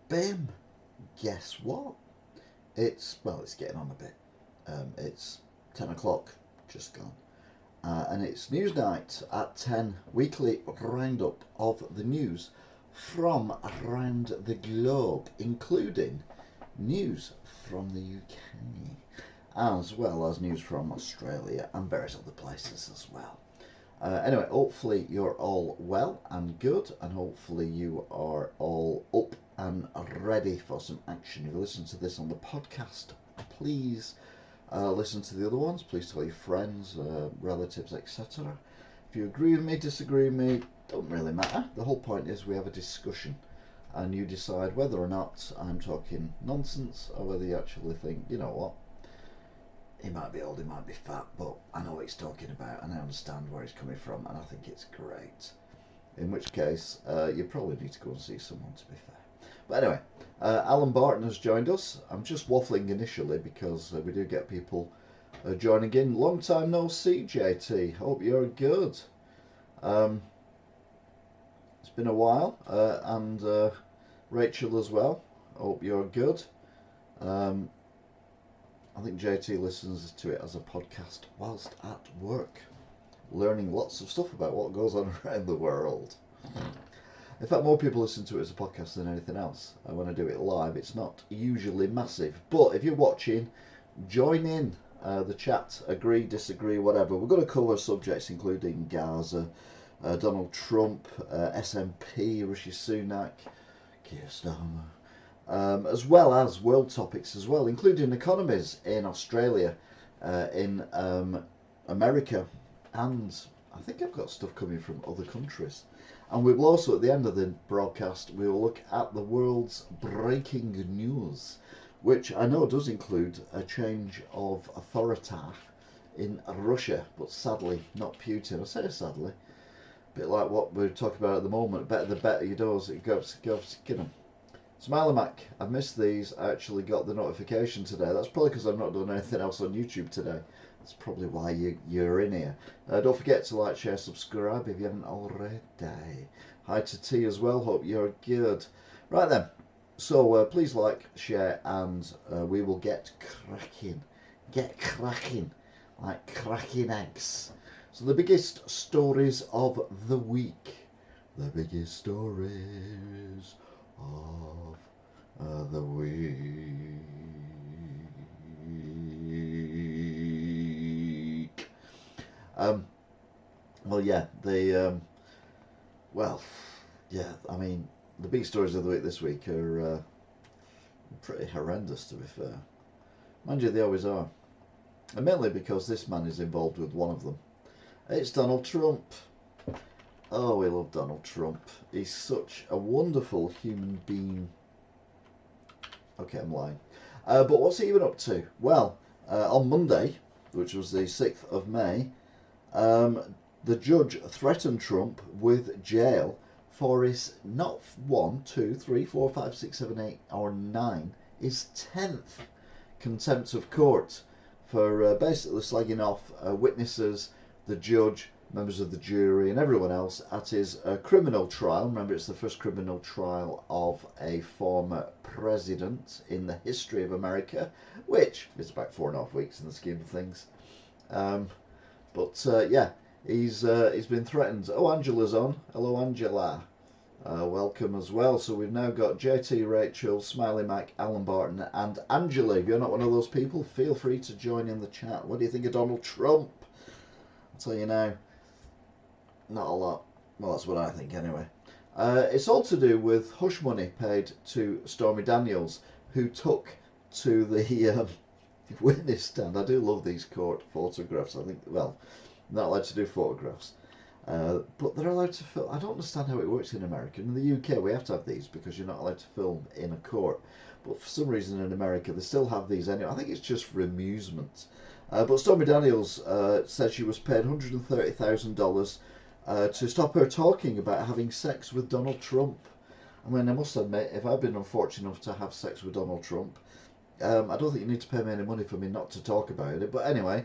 Bim! Guess what? It's getting on a bit. It's 10 o'clock, just gone. And it's Newsnight at 10, weekly roundup of the news from around the globe, including news from the UK, as well as news from Australia and various other places as well. Anyway, hopefully you're all well and good, and hopefully you are all up and ready for some action. If you listen to this on the podcast, please listen to the other ones. Please tell your friends, relatives, etc. If you agree with me, disagree with me, don't really matter. The whole point is we have a discussion, and you decide whether or not I'm talking nonsense or whether you actually think, you know what, he might be old, he might be fat, but I know what he's talking about and I understand where he's coming from, and I think it's great. In which case, you probably need to go and see someone, to be fair. But anyway, Alan Barton has joined us. I'm just waffling initially because we do get people joining in. Long time no see, JT. Hope you're good. It's been a while, and Rachel as well. Hope you're good. I think JT listens to it as a podcast whilst at work, learning lots of stuff about what goes on around the world. In fact, more people listen to it as a podcast than anything else. When I do it live, it's not usually massive. But if you're watching, join in the chat. Agree, disagree, whatever. We're going to cover subjects including Gaza, Donald Trump, SNP, Rishi Sunak, Keir Starmer, as well as world topics as well, including economies in Australia, in America, and I think I've got stuff coming from other countries. And we will also, at the end of the broadcast, we will look at the world's breaking news, which I know does include a change of authority in Russia, but sadly not Putin. I say sadly, a bit like what we're talking about at the moment. The better you do, it goes, you know. Smiley Mac, I've missed these. I actually got the notification today. That's probably because I've not done anything else on YouTube today. That's probably why you're in here. Don't forget to like, share, subscribe if you haven't already. Hi to T as well. Hope you're good. Right then. So please like, share, and we will get cracking. Get cracking. Like cracking eggs. So the biggest stories of the week. The biggest stories of the week. Well, yeah, I mean, the big stories of the week this week are pretty horrendous, to be fair. Mind you, they always are. And mainly because this man is involved with one of them. It's Donald Trump. Oh, we love Donald Trump. He's such a wonderful human being. Okay, I'm lying. But what's he even up to? Well, on Monday, which was the 6th of May, the judge threatened Trump with jail for his not 1, 2, 3, 4, 5, 6, 7, 8, or 9, his 10th contempt of court for basically slagging off witnesses, the judge, members of the jury, and everyone else at his criminal trial. Remember, it's the first criminal trial of a former president in the history of America, which is about 4.5 weeks in the scheme of things. Yeah, he's been threatened. Oh, Angela's on. Hello, Angela. Welcome as well. So we've now got JT, Rachel, Smiley Mac, Alan Barton, and Angela. If you're not one of those people, feel free to join in the chat. What do you think of Donald Trump? I'll tell you now. Not a lot. Well, that's what I think anyway. It's all to do with hush money paid to Stormy Daniels, who took to the witness stand. I do love these court photographs. I think, well, not allowed to do photographs, but they're allowed to film. I don't understand how it works in America. In the UK, we have to have these because you're not allowed to film in a court. But for some reason in America, they still have these anyway. I think it's just for amusement. But Stormy Daniels said she was paid $130,000 to stop her talking about having sex with Donald Trump. I mean, I must admit, if I've been unfortunate enough to have sex with Donald Trump, I don't think you need to pay me any money for me not to talk about it. But anyway,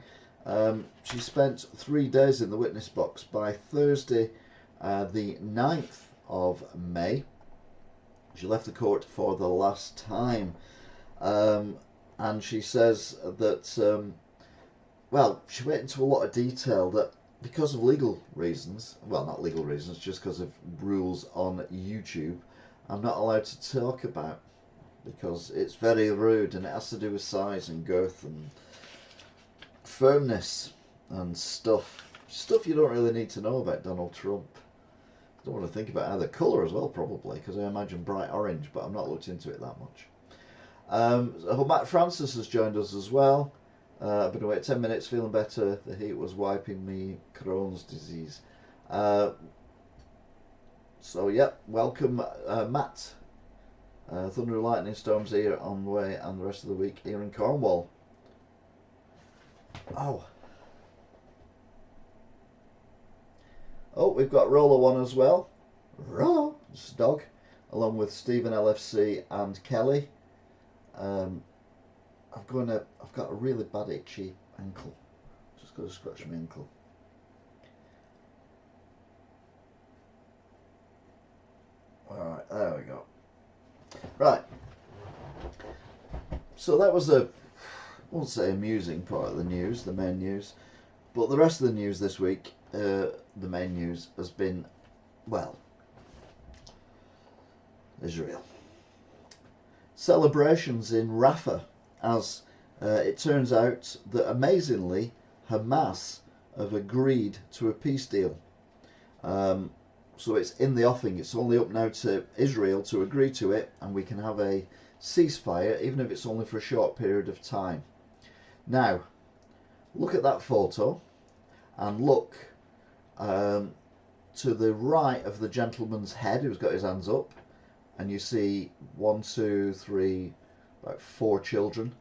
she spent 3 days in the witness box. By Thursday, the 9th of May, She left the court for the last time. And she says that, well, she went into a lot of detail that because of legal reasons, well, not legal reasons, just because of rules on YouTube, I'm not allowed to talk about, because it's very rude and it has to do with size and girth and firmness and stuff you don't really need to know about Donald Trump. I don't want to think about the colour as well, probably, because I imagine bright orange, but I've not looked into it that much. So Matt Francis has joined us as well. I've been away 10 minutes, feeling better. The heat was wiping me. Crohn's disease. So yeah, welcome, Matt. Thunder and lightning storms here on the way, and the rest of the week here in Cornwall. Oh, we've got Roller One as well. Rollo, it's a dog, along with Stephen LFC and Kelly. I've got a really bad itchy ankle. Just got to scratch my ankle. Alright, there we go. Right. So that was I won't say amusing part of the news, the main news. But the rest of the news this week, the main news has been, well, Israel. Celebrations in Rafah, as it turns out that amazingly Hamas have agreed to a peace deal. So it's in the offing. It's only up now to Israel to agree to it, and we can have a ceasefire, even if it's only for a short period of time. Now, look at that photo, and look to the right of the gentleman's head who's got his hands up, and you see 1, 2, 3, about 4 children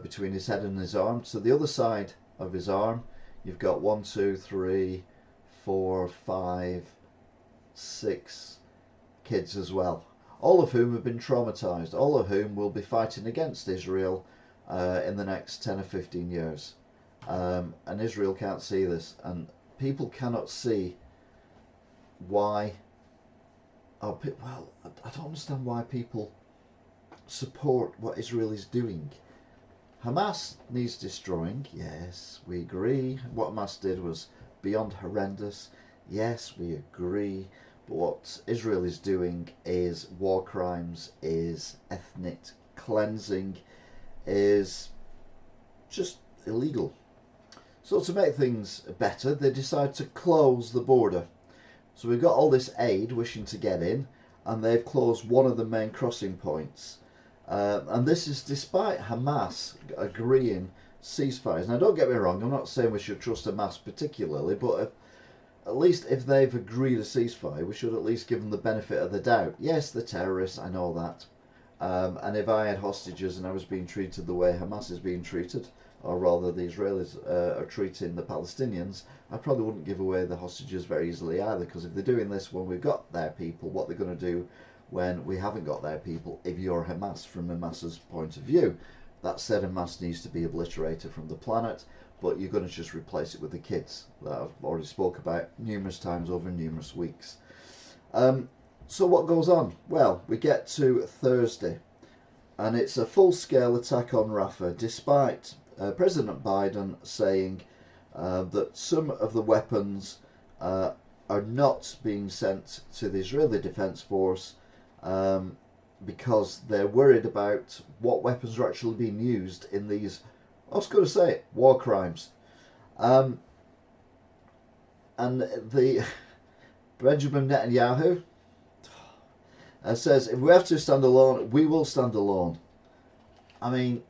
between his head and his arm. So the other side of his arm, you've got 1, 2, 3, 4, 5, 6 kids as well, all of whom have been traumatized, all of whom will be fighting against Israel in the next 10 or 15 years. And Israel can't see this, and people cannot see why. Well, I don't understand why people support what Israel is doing. Hamas needs destroying, yes, we agree. What Hamas did was beyond horrendous, yes, we agree. But what Israel is doing is war crimes, is ethnic cleansing, is just illegal. So to make things better, they decide to close the border. So we've got all this aid wishing to get in, and they've closed one of the main crossing points. And this is despite Hamas agreeing ceasefires. Now don't get me wrong, I'm not saying we should trust Hamas particularly, but at least if they've agreed a ceasefire, we should at least give them the benefit of the doubt. Yes, they're terrorists, I know that. And if I had hostages and I was being treated the way Hamas is being treated, or rather the Israelis are treating the Palestinians, I probably wouldn't give away the hostages very easily either, because if they're doing this when we've got their people, what they're going to do when we haven't got their people, if you're Hamas, from Hamas's point of view. That said, Hamas needs to be obliterated from the planet, but you're going to just replace it with the kids that I've already spoke about numerous times over numerous weeks. So what goes on? Well, we get to Thursday, and it's a full-scale attack on Rafah, despite President Biden saying that some of the weapons are not being sent to the Israeli Defense Force because they're worried about what weapons are actually being used in these, I was going to say, war crimes. And the Benjamin Netanyahu says, if we have to stand alone, we will stand alone. I mean,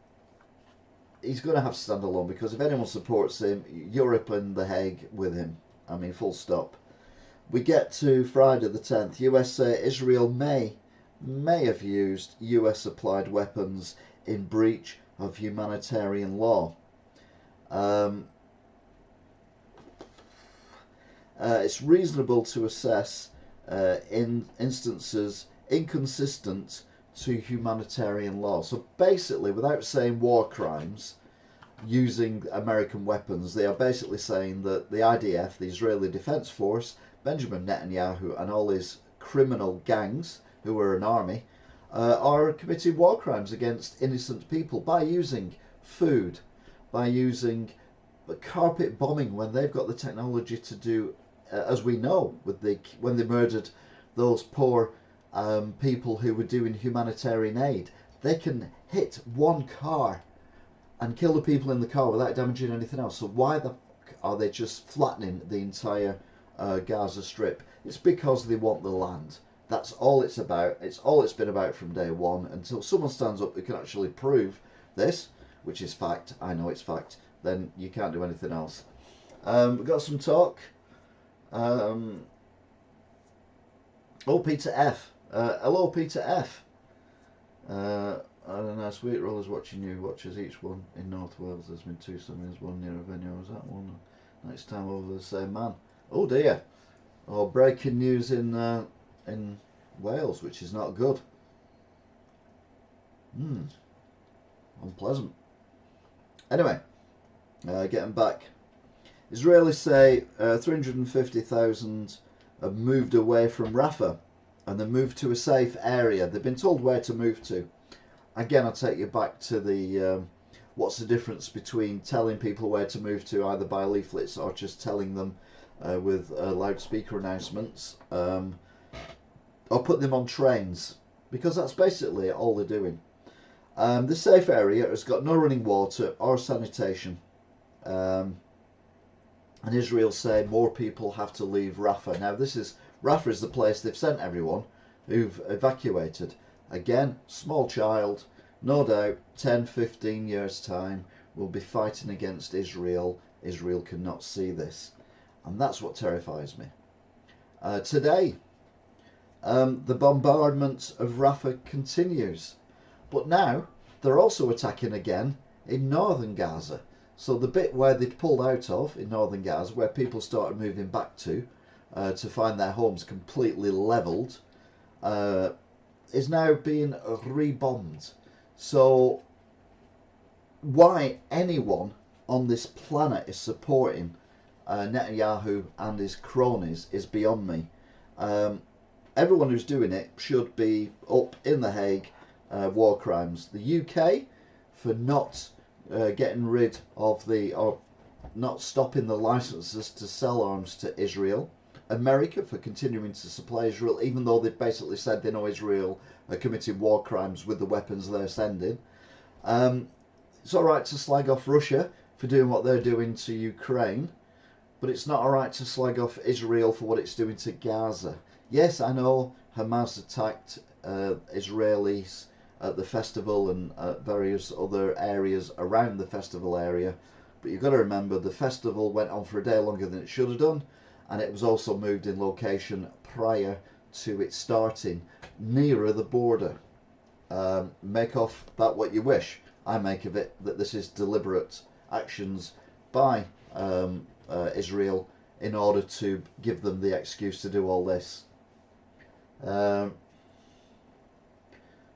he's going to have to stand alone, because if anyone supports him, Europe and The Hague with him. I mean, full stop. We get to Friday the 10th. US say Israel may have used US supplied weapons in breach of humanitarian law. It's reasonable to assess in instances inconsistent to humanitarian law. So basically, without saying war crimes using American weapons, they are basically saying that the IDF, the Israeli Defense Force, Benjamin Netanyahu and all his criminal gangs, who are an army, are committing war crimes against innocent people by using food, by using carpet bombing when they've got the technology to do, as we know, when they murdered those poor people who were doing humanitarian aid. They can hit one car and kill the people in the car without damaging anything else. So why the fuck are they just flattening the entire Gaza Strip? It's because they want the land. That's all it's about. It's all it's been about from day one, until someone stands up who can actually prove this, which is fact. I know it's fact. Then you can't do anything else. We've got some talk. Oh, Peter F. Hello, Peter F. I don't know, Sweet Rollers watching you watches each one in North Wales. There's been 2 summons, one near a venue. Was that one? Next time over the same man. Oh dear. Oh, breaking news in Wales, which is not good. Unpleasant. Anyway, getting back. Israelis say 350,000 have moved away from Rafah and they moved to a safe area. They've been told where to move to. Again, I'll take you back to the what's the difference between telling people where to move to either by leaflets or just telling them with loudspeaker announcements, or put them on trains, because that's basically all they're doing. The safe area has got no running water or sanitation, and Israel say more people have to leave Rafah. Now Rafah is the place they've sent everyone who've evacuated. Again, small child, no doubt 10-15 years time will be fighting against Israel. Israel cannot see this, and that's what terrifies me. Today the bombardment of Rafah continues, but now they're also attacking again in northern Gaza. So the bit where they'd pulled out of in northern Gaza, where people started moving back to find their homes completely levelled, is now being rebombed. So why anyone on this planet is supporting Netanyahu and his cronies is beyond me. Everyone who's doing it should be up in The Hague, war crimes. The UK for not getting rid of or not stopping the licenses to sell arms to Israel. America for continuing to supply Israel, even though they've basically said they know Israel are committing war crimes with the weapons they're sending. It's alright to slag off Russia for doing what they're doing to Ukraine, but it's not alright to slag off Israel for what it's doing to Gaza. Yes, I know Hamas attacked Israelis at the festival and various other areas around the festival area, but you've got to remember the festival went on for a day longer than it should have done, and it was also moved in location prior to it starting nearer the border. Make of that what you wish. I make of it that this is deliberate actions by Israel in order to give them the excuse to do all this.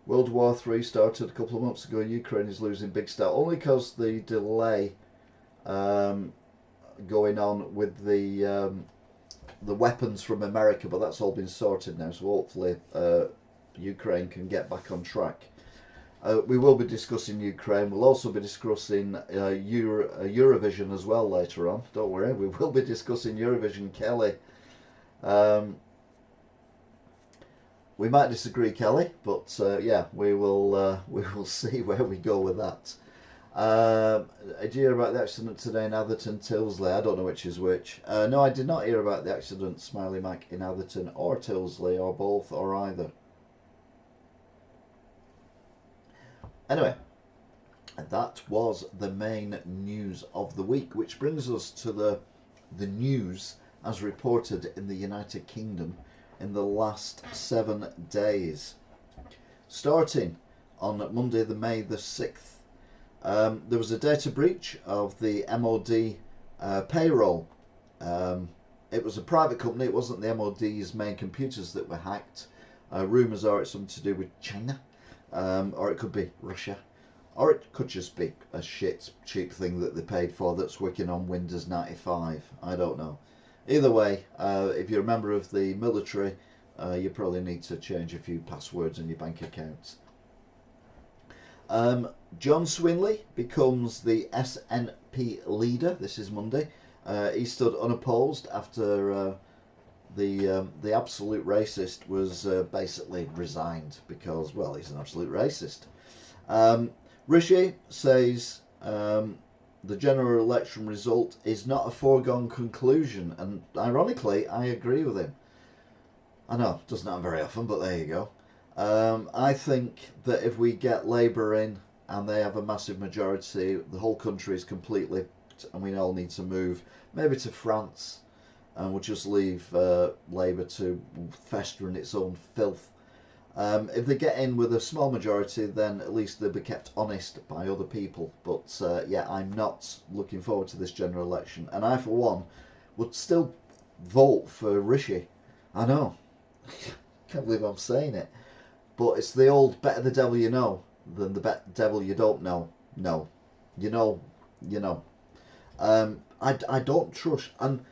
World War III started a couple of months ago. Ukraine is losing big style, only because the delay going on with the weapons from America, but that's all been sorted now, so hopefully Ukraine can get back on track. We will be discussing Ukraine. We'll also be discussing Eurovision as well later on. Don't worry, we will be discussing Eurovision, Kelly. We might disagree, Kelly, but yeah, we will see where we go with that. Did you hear about the accident today in Atherton, Tilsley? I don't know which is which. No, I did not hear about the accident, Smiley Mac, in Atherton or Tilsley, or both, or either. Anyway, that was the main news of the week, which brings us to the news as reported in the United Kingdom in the last 7 days. Starting on Monday, May the 6th, there was a data breach of the MOD payroll. It was a private company, it wasn't the MOD's main computers that were hacked. Rumours are it's something to do with China, or it could be Russia, or it could just be a shit cheap thing that they paid for that's working on Windows 95. I don't know. Either way, if you're a member of the military you probably need to change a few passwords in your bank accounts. John Swinley becomes the SNP leader. This is Monday. He stood unopposed after the absolute racist was basically resigned because, well, he's an absolute racist. Rishi says the general election result is not a foregone conclusion, and ironically, I agree with him. I know, doesn't happen very often, but there you go. I think that if we get Labour in and they have a massive majority, the whole country is completely, and we all need to move maybe to France, and we'll just leave Labour to fester in its own filth. If they get in with a small majority, then at least they'll be kept honest by other people. But yeah, I'm not looking forward to this general election, and I, for one, would still vote for Rishi. I know, can't believe I'm saying it. But it's the old better the devil you know than the devil you don't know. No. You know. I don't trust, and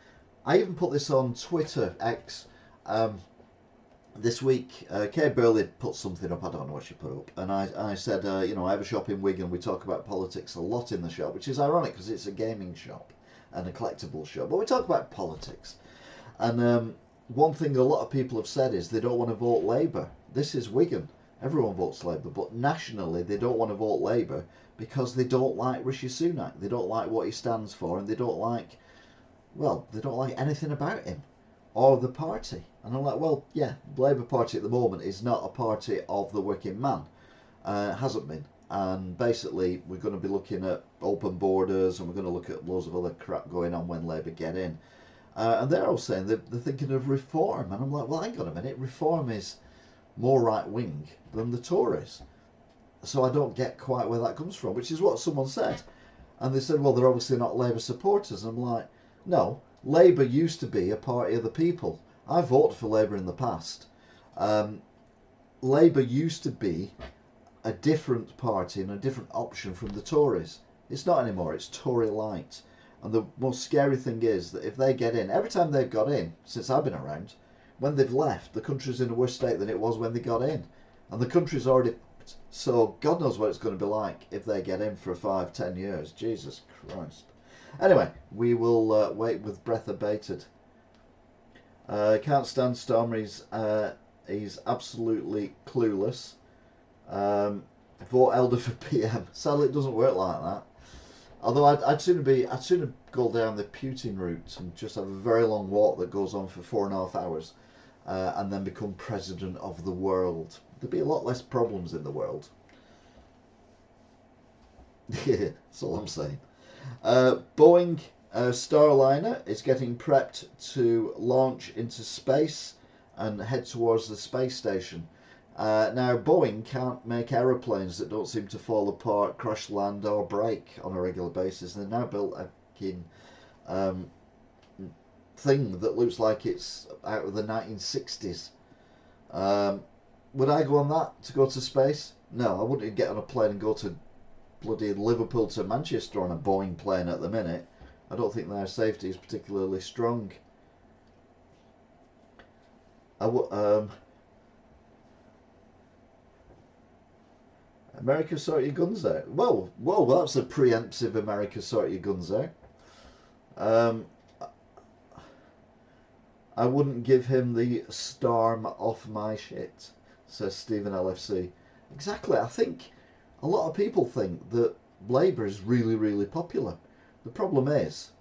I even put this on Twitter, X, this week. Kay Burley put something up, I don't know what she put up, and I said, I have a shop in Wigan, we talk about politics a lot in the shop, which is ironic because it's a gaming shop and a collectible shop, but we talk about politics. And one thing a lot of people have said is they don't want to vote Labour. This is Wigan. Everyone votes Labour, but nationally they don't want to vote Labour because they don't like Rishi Sunak. They don't like what he stands for, and they don't like anything about him or the party. And I'm like, well, yeah, the Labour Party at the moment is not a party of the working man. Hasn't been. And basically, we're going to be looking at open borders, and we're going to look at loads of other crap going on when Labour get in. And they're all saying they're thinking of reform. And I'm like, well, hang on a minute. Reform is more right-wing than the Tories. So I don't get quite where that comes from, which is what someone said. And they said, well, they're obviously not Labour supporters. And I'm like, no, Labour used to be a party of the people. I voted for Labour in the past. Labour used to be a different party and a different option from the Tories. It's not anymore. It's Tory light. And the most scary thing is that if they get in, every time they've got in, since I've been around, when they've left, the country's in a worse state than it was when they got in. And the country's already... So God knows what it's going to be like if they get in for 5-10 years. Jesus Christ. Anyway, we will wait with breath abated. Can't stand Stormer. He's absolutely clueless. Vote Elder for PM. Sadly, it doesn't work like that. Although I'd sooner go down the Putin route and just have a very long walk that goes on for 4.5 hours, and then become president of the world. There'd be a lot less problems in the world. Yeah, that's all I'm saying. Boeing Starliner is getting prepped to launch into space and head towards the space station. Now, Boeing can't make aeroplanes that don't seem to fall apart, crash land or break on a regular basis. They've now built a thing that looks like it's out of the 1960s. Would I go on that to go to space? No, I wouldn't get on a plane and go to bloody Liverpool to Manchester on a Boeing plane at the minute. I don't think their safety is particularly strong. America, sort your guns out. Whoa, that's a preemptive America, sort your guns out. I wouldn't give him the storm off my shit, says Stephen LFC. Exactly, I think a lot of people think that Labour is really, really popular. The problem is,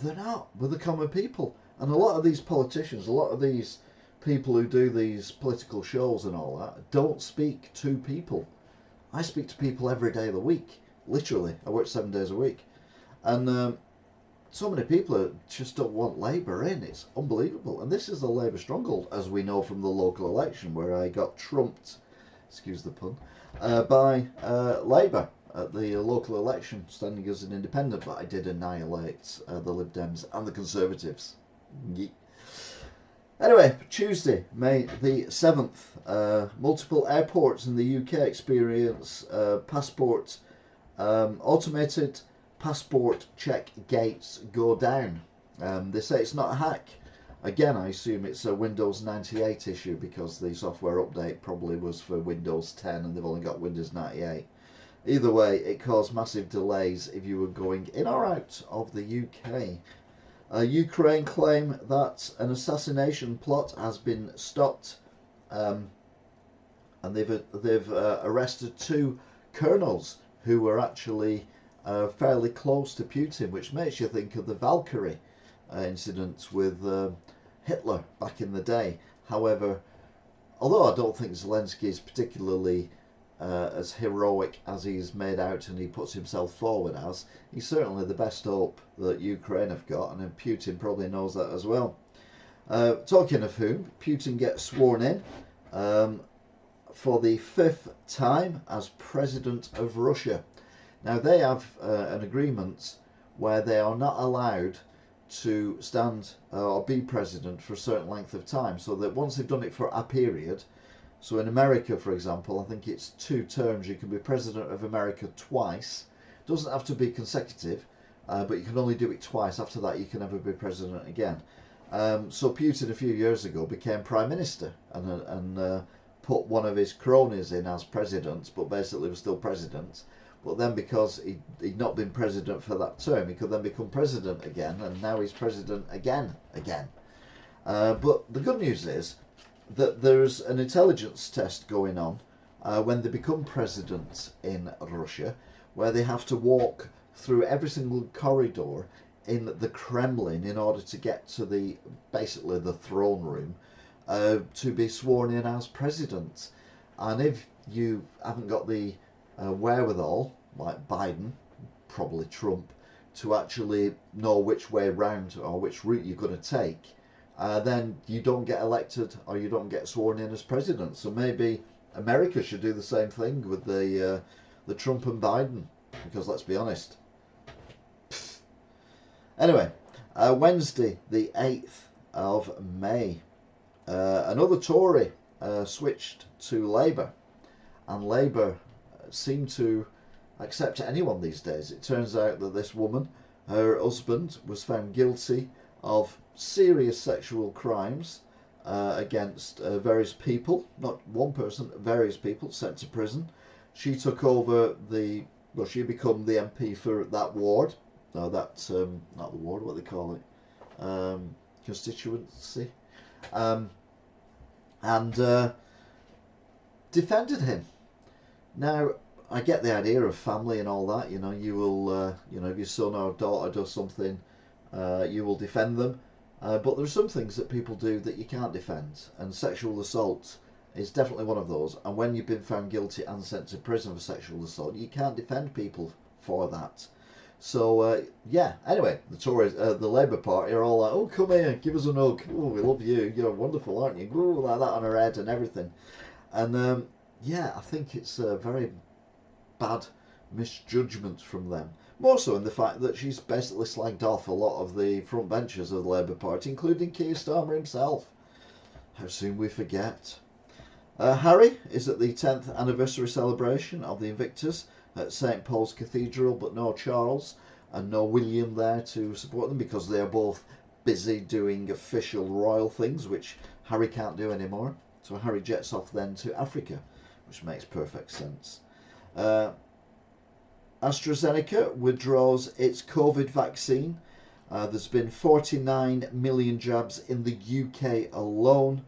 they're not with the common people. And a lot of these politicians, a lot of these people who do these political shows and all that, don't speak to people. I speak to people every day of the week. Literally, I work 7 days a week. And so many people just don't want Labour in. It's unbelievable. And this is a Labour stronghold, as we know from the local election, where I got trumped, excuse the pun, by Labour at the local election, standing as an independent, but I did annihilate the Lib Dems and the Conservatives. Yeet. Anyway, Tuesday, May the 7th, multiple airports in the UK experience automated passport check gates go down. They say it's not a hack. Again, I assume it's a Windows 98 issue because the software update probably was for Windows 10 and they've only got Windows 98. Either way, it caused massive delays if you were going in or out of the UK. Ukraine claim that an assassination plot has been stopped, and they've arrested 2 colonels who were actually fairly close to Putin, which makes you think of the Valkyrie incident with Hitler back in the day. However, although I don't think Zelensky is particularly as heroic as he's made out and he puts himself forward as, he's certainly the best hope that Ukraine have got, and Putin probably knows that as well. Talking of whom, Putin gets sworn in for the 5th time as president of Russia. Now they have an agreement where they are not allowed to stand or be president for a certain length of time, so that once they've done it for a period, so in America, for example, I think it's 2 terms. You can be president of America twice. It doesn't have to be consecutive, but you can only do it twice. After that, you can never be president again. So Putin, a few years ago, became prime minister and put one of his cronies in as president, but basically was still president. But then because he'd not been president for that term, he could then become president again, and now he's president again. But the good news is that there's an intelligence test going on when they become president in Russia, where they have to walk through every single corridor in the Kremlin in order to get to basically the throne room to be sworn in as president. And if you haven't got the wherewithal, like Biden, probably Trump, to actually know which way round or which route you're going to take, then you don't get elected or you don't get sworn in as president. So maybe America should do the same thing with the Trump and Biden, because let's be honest. Anyway, Wednesday the 8th of May, another Tory switched to Labour, and Labour seem to accept anyone these days. It turns out that this woman, her husband, was found guilty of serious sexual crimes against various people, not one person, various people, sent to prison. She took over she became the MP for that ward. No, that's not the ward, what they call it, constituency, and defended him. Now, I get the idea of family and all that. You will, if your son or daughter does something, you will defend them. But there are some things that people do that you can't defend, and sexual assault is definitely one of those. And when you've been found guilty and sent to prison for sexual assault, you can't defend people for that. So yeah. Anyway, the Tories, the Labour Party, are all like, "Oh, come here, give us a hug. Oh, we love you. You're wonderful, aren't you?" Oh, like that on her head and everything. And yeah, I think it's a very bad misjudgment from them. More so in the fact that she's basically slagged off a lot of the front benches of the Labour Party, including Keir Starmer himself. How soon we forget. Harry is at the 10th anniversary celebration of the Invictus at St Paul's Cathedral, but no Charles and no William there to support them because they are both busy doing official royal things, which Harry can't do anymore. So Harry jets off then to Africa, which makes perfect sense. AstraZeneca withdraws its COVID vaccine. There's been 49 million jabs in the UK alone.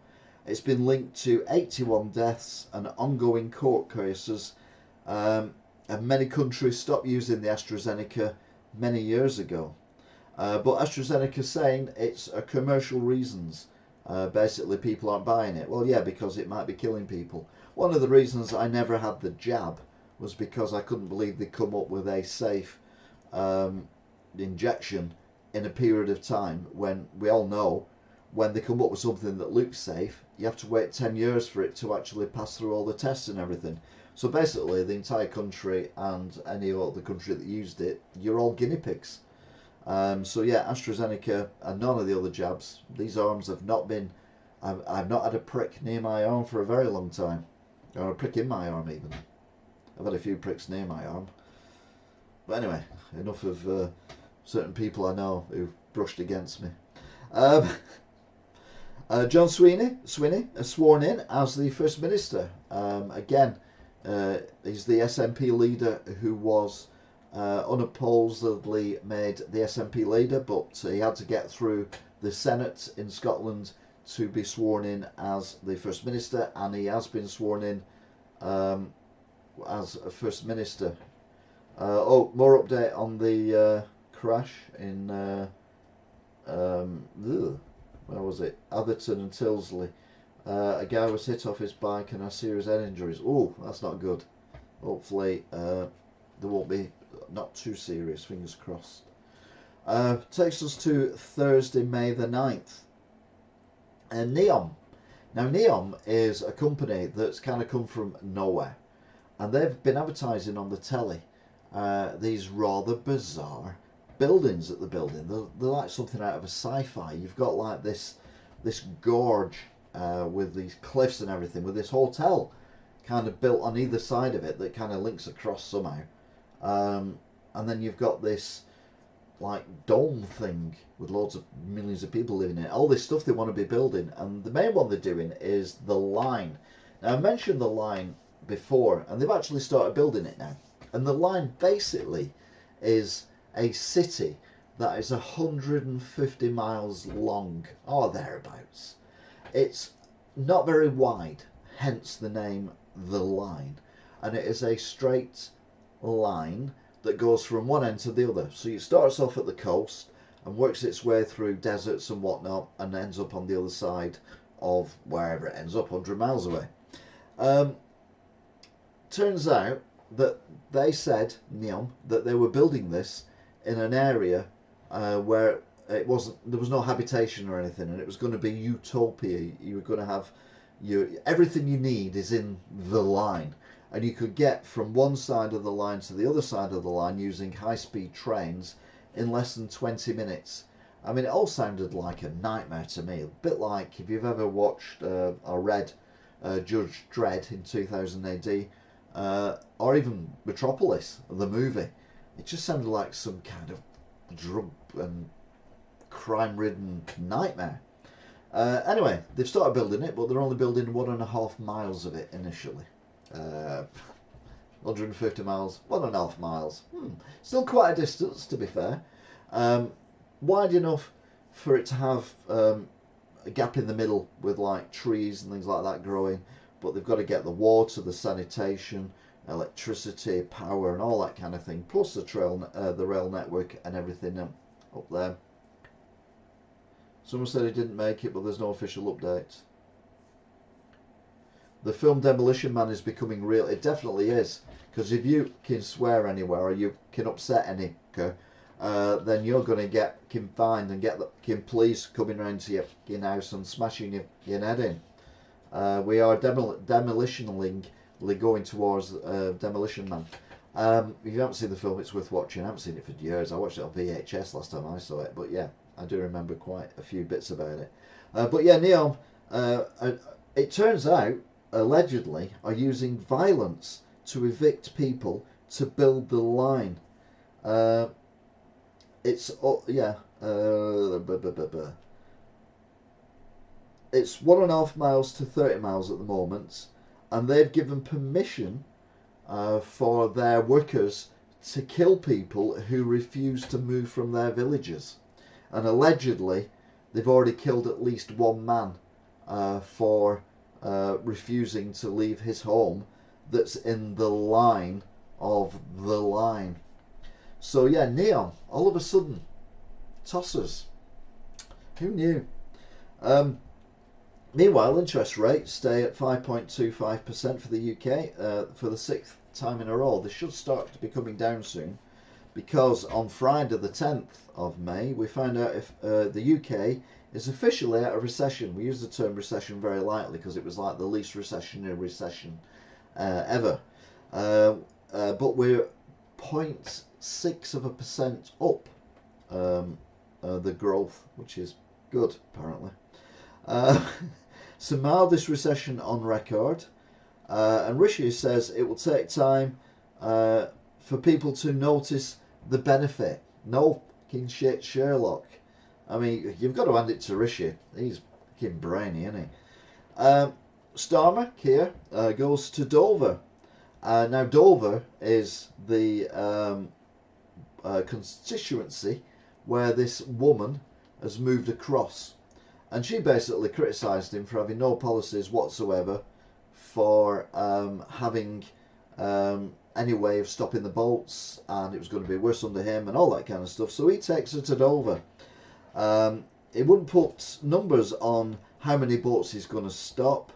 It's been linked to 81 deaths and ongoing court cases. And many countries stopped using the AstraZeneca many years ago. But AstraZeneca is saying it's commercial reasons. Basically, people aren't buying it. Well, yeah, because it might be killing people. One of the reasons I never had the jab was because I couldn't believe they'd come up with a safe injection in a period of time when we all know when they come up with something that looks safe, you have to wait 10 years for it to actually pass through all the tests and everything. So basically, the entire country and any other country that used it, you're all guinea pigs. So yeah, AstraZeneca and none of the other jabs. These arms have not been... I've not had a prick near my arm for a very long time. Or a prick in my arm even. I've had a few pricks near my arm. But anyway, enough of certain people I know who've brushed against me. John Sweeney sworn in as the First Minister. Again, he's the SNP leader who was unopposedly made the SNP leader, but he had to get through the Senate in Scotland to be sworn in as the First Minister, and he has been sworn in as a First Minister. More update on the crash in where was it? Atherton and Tilsley. A guy was hit off his bike and has serious head injuries. Oh, that's not good. Hopefully there won't be, not too serious, fingers crossed. Takes us to Thursday, May the 9th. Neom. Now Neom is a company that's kind of come from nowhere, and they've been advertising on the telly these rather bizarre buildings at the building. They're like something out of a sci-fi. You've got like this gorge with these cliffs and everything, with this hotel kind of built on either side of it that kind of links across somehow, and then you've got this like dome thing with loads of millions of people living in it. All this stuff they want to be building, and the main one they're doing is the line. Now I mentioned the line before, and they've actually started building it now. And the line basically is a city that is 150 miles long, or thereabouts. It's not very wide, hence the name The Line, and it is a straight line that goes from one end to the other. So it starts off at the coast and works its way through deserts and whatnot, and ends up on the other side of wherever it ends up, 100 miles away. Turns out that they said, Neom, that they were building this in an area where there was no habitation or anything, and it was going to be utopia. You were going to have everything you need is in the line, and you could get from one side of the line to the other side of the line using high-speed trains in less than 20 minutes. I mean, it all sounded like a nightmare to me. A bit like if you've ever watched or read Judge Dredd in 2000 AD, or even Metropolis, the movie. It just sounded like some kind of drug and crime-ridden nightmare. Anyway, they've started building it, but they're only building 1.5 miles of it initially. 150 miles, 1.5 miles. Still quite a distance, to be fair. Wide enough for it to have a gap in the middle with like trees and things like that growing, but they've got to get the water, the sanitation, electricity, power, and all that kind of thing, plus the rail network and everything up there. Someone said he didn't make it, but there's no official update. The film Demolition Man is becoming real. It definitely is, because if you can swear anywhere or you can upset any, then you're going to get confined and get the police coming round to your house and smashing your head in. We are demolitionally going towards Demolition Man. If you haven't seen the film, it's worth watching. I haven't seen it for years. I watched it on VHS last time I saw it, but yeah, I do remember quite a few bits about it. But yeah, Neom, it turns out, allegedly, are using violence to evict people to build the line. It's 1.5 miles to 30 miles at the moment, and they've given permission for their workers to kill people who refuse to move from their villages. And allegedly, they've already killed at least one man for refusing to leave his home that's in the line of the line. So yeah, Neom, all of a sudden, tossers. Who knew? Meanwhile, interest rates stay at 5.25% for the UK for the 6th time in a row. They should start to be coming down soon, because on Friday the 10th of May we found out if the UK is officially out of recession. We use the term recession very lightly because it was like the least recessionary recession ever. But we're 0.6% up the growth, which is good apparently. It's the mildest recession on record, and Rishi says it will take time for people to notice the benefit. No fucking shit, Sherlock. I mean, you've got to hand it to Rishi. He's fucking brainy, isn't he? Starmer, Keir, goes to Dover. Now, Dover is the constituency where this woman has moved across. And she basically criticised him for having no policies whatsoever for having any way of stopping the boats, and it was going to be worse under him and all that kind of stuff. So he takes her to Dover. He wouldn't put numbers on how many boats he's going to stop.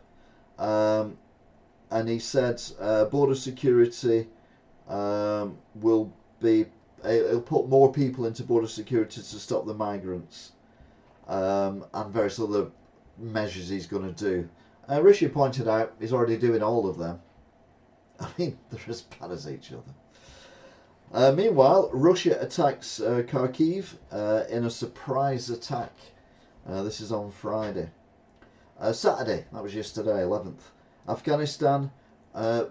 And he said border security will be, it'll put more people into border security to stop the migrants, and various other measures he's going to do. Rishi pointed out he's already doing all of them. I mean, they're as bad as each other. Meanwhile, Russia attacks Kharkiv in a surprise attack. This is on Friday. Saturday, that was yesterday, 11th. Afghanistan,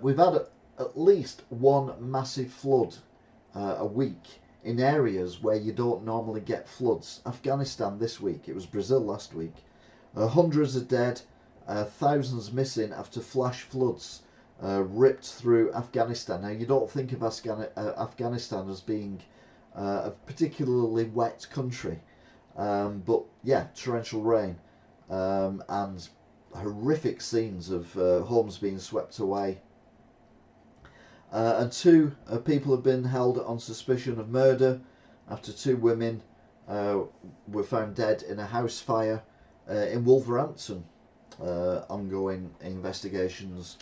we've had at least one massive flood a week in areas where you don't normally get floods. Afghanistan this week, it was Brazil last week. Hundreds are dead, thousands missing after flash floods ripped through Afghanistan. Now, you don't think of Afghanistan as being a particularly wet country, but yeah, torrential rain and horrific scenes of homes being swept away. And two people have been held on suspicion of murder after two women were found dead in a house fire in Wolverhampton. Ongoing investigations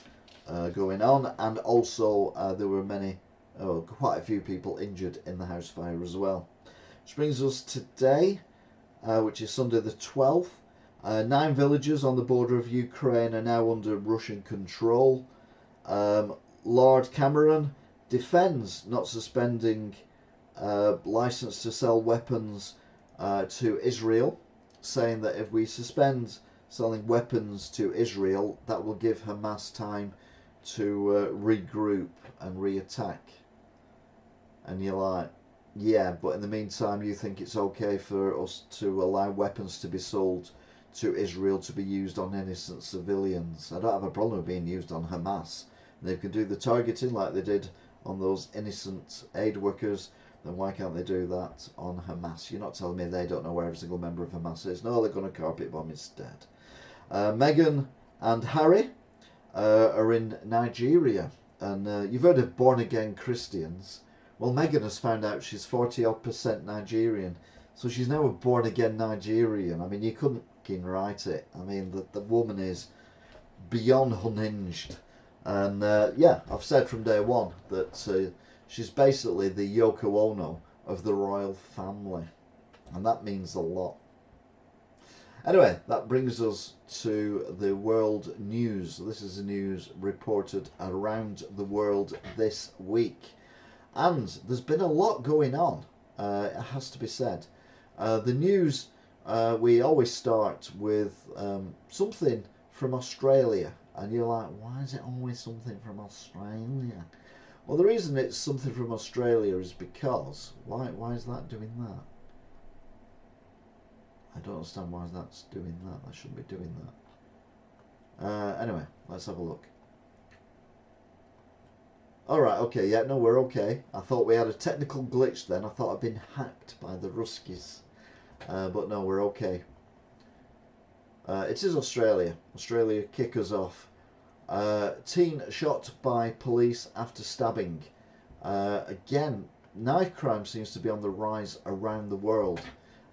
going on, and also there were quite a few people injured in the house fire as well. Which brings us today, which is Sunday the 12th. 9 villages on the border of Ukraine are now under Russian control. Lord Cameron defends not suspending license to sell weapons to Israel, saying that if we suspend selling weapons to Israel, that will give Hamas time to regroup and re-attack. And you're like, yeah, but in the meantime you think it's okay for us to allow weapons to be sold to Israel to be used on innocent civilians? I don't have a problem with being used on Hamas. They can do the targeting like they did on those innocent aid workers, then why can't they do that on Hamas? You're not telling me they don't know where every single member of Hamas is. No, they're going to carpet bomb instead. Meghan and Harry are in Nigeria, and you've heard of born again Christians. Well, Meghan has found out she's 40% Nigerian, so she's now a born again Nigerian. I mean, you couldn't write it. I mean, the woman is beyond unhinged, and yeah, I've said from day one that she's basically the Yoko Ono of the royal family, and that means a lot. Anyway, that brings us to the world news. This is the news reported around the world this week. And there's been a lot going on, it has to be said. The news, we always start with something from Australia. And you're like, why is it always something from Australia? Well, the reason it's something from Australia is because, why is that doing that? I don't understand why that's doing that. That shouldn't be doing that. Anyway, let's have a look. Alright, okay, yeah, no, we're okay. I thought we had a technical glitch then. I thought I'd been hacked by the Ruskies. But no, we're okay. It is Australia. Australia, kick us off. Teen shot by police after stabbing. Again, knife crime seems to be on the rise around the world.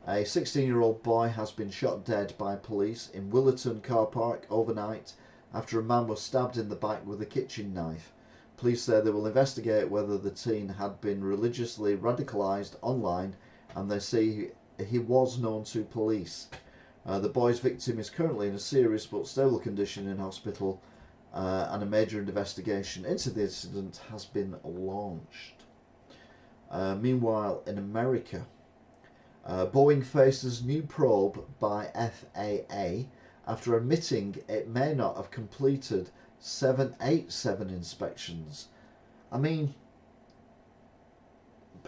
A 16-year-old boy has been shot dead by police in Willerton car park overnight after a man was stabbed in the back with a kitchen knife. Police say they will investigate whether the teen had been religiously radicalised online, and they say he was known to police. The boy's victim is currently in a serious but stable condition in hospital, and a major investigation into the incident has been launched. Meanwhile, in America, Boeing faces new probe by FAA after admitting it may not have completed 787 inspections. I mean,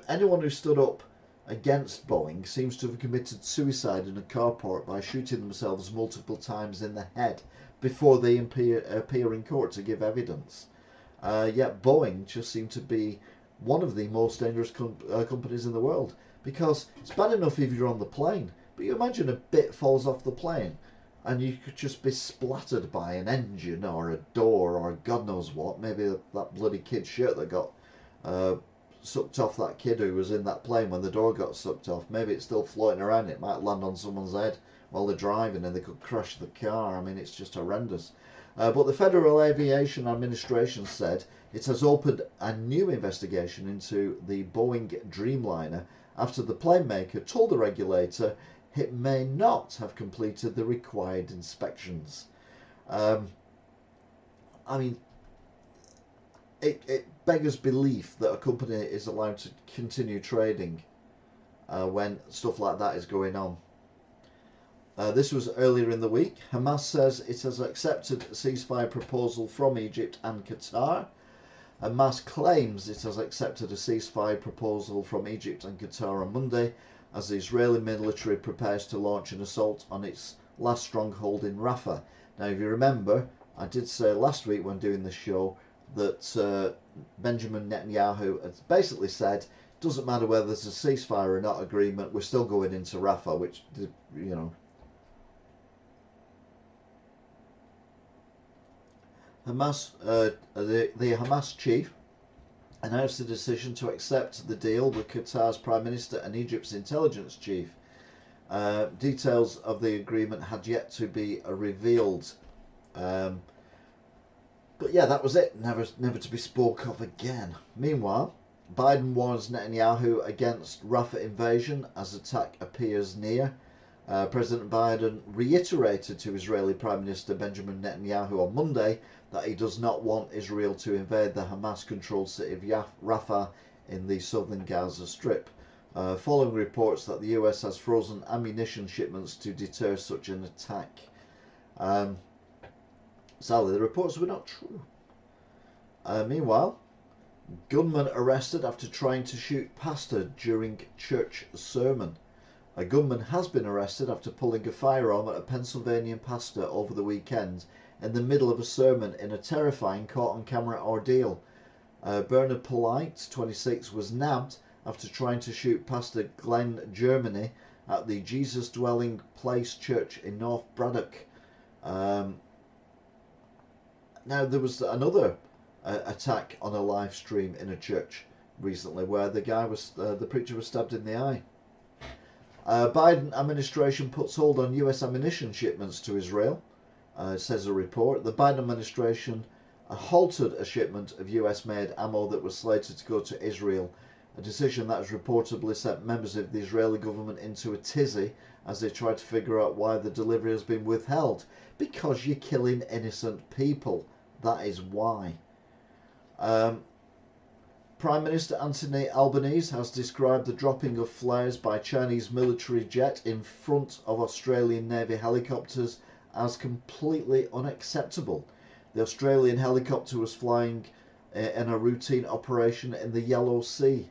anyone who stood up against Boeing seems to have committed suicide in a carport by shooting themselves multiple times in the head before they appear in court to give evidence. Yet Boeing just seemed to be one of the most dangerous companies in the world, because it's bad enough if you're on the plane, but you imagine a bit falls off the plane and you could just be splattered by an engine or a door or God knows what. Maybe that bloody kid's shirt that got sucked off, that kid who was in that plane when the door got sucked off. Maybe it's still floating around. It might land on someone's head while they're driving and they could crash the car. I mean, it's just horrendous. But the Federal Aviation Administration said it has opened a new investigation into the Boeing Dreamliner after the plane maker told the regulator it may not have completed the required inspections. I mean, it beggars belief that a company is allowed to continue trading when stuff like that is going on. This was earlier in the week. Hamas says it has accepted a ceasefire proposal from Egypt and Qatar. Hamas claims it has accepted a ceasefire proposal from Egypt and Qatar on Monday as the Israeli military prepares to launch an assault on its last stronghold in Rafah. Now, if you remember, I did say last week when doing the show that Benjamin Netanyahu had basically said, doesn't matter whether there's a ceasefire or not agreement, we're still going into Rafah, which, you know, Hamas, the Hamas chief announced the decision to accept the deal with Qatar's Prime Minister and Egypt's intelligence chief. Details of the agreement had yet to be revealed. But yeah, that was it. Never to be spoke of again. Meanwhile, Biden warns Netanyahu against Rafah invasion as attack appears near. President Biden reiterated to Israeli Prime Minister Benjamin Netanyahu on Monday that he does not want Israel to invade the Hamas-controlled city of Rafah in the southern Gaza Strip, following reports that the US has frozen ammunition shipments to deter such an attack. Sadly, the reports were not true. Meanwhile, gunman arrested after trying to shoot pastor during church sermon. A gunman has been arrested after pulling a firearm at a Pennsylvania pastor over the weekend in the middle of a sermon in a terrifying caught-on-camera ordeal. Bernard Polite, 26, was nabbed after trying to shoot Pastor Glenn Germany at the Jesus Dwelling Place Church in North Braddock. Now, there was another attack on a live stream in a church recently where the preacher was stabbed in the eye. Biden administration puts hold on US ammunition shipments to Israel, says a report. The Biden administration halted a shipment of US-made ammo that was slated to go to Israel, a decision that has reportedly sent members of the Israeli government into a tizzy as they try to figure out why the delivery has been withheld. Because you're killing innocent people. That is why. Prime Minister Anthony Albanese has described the dropping of flares by Chinese military jet in front of Australian Navy helicopters as completely unacceptable. The Australian helicopter was flying in a routine operation in the Yellow Sea.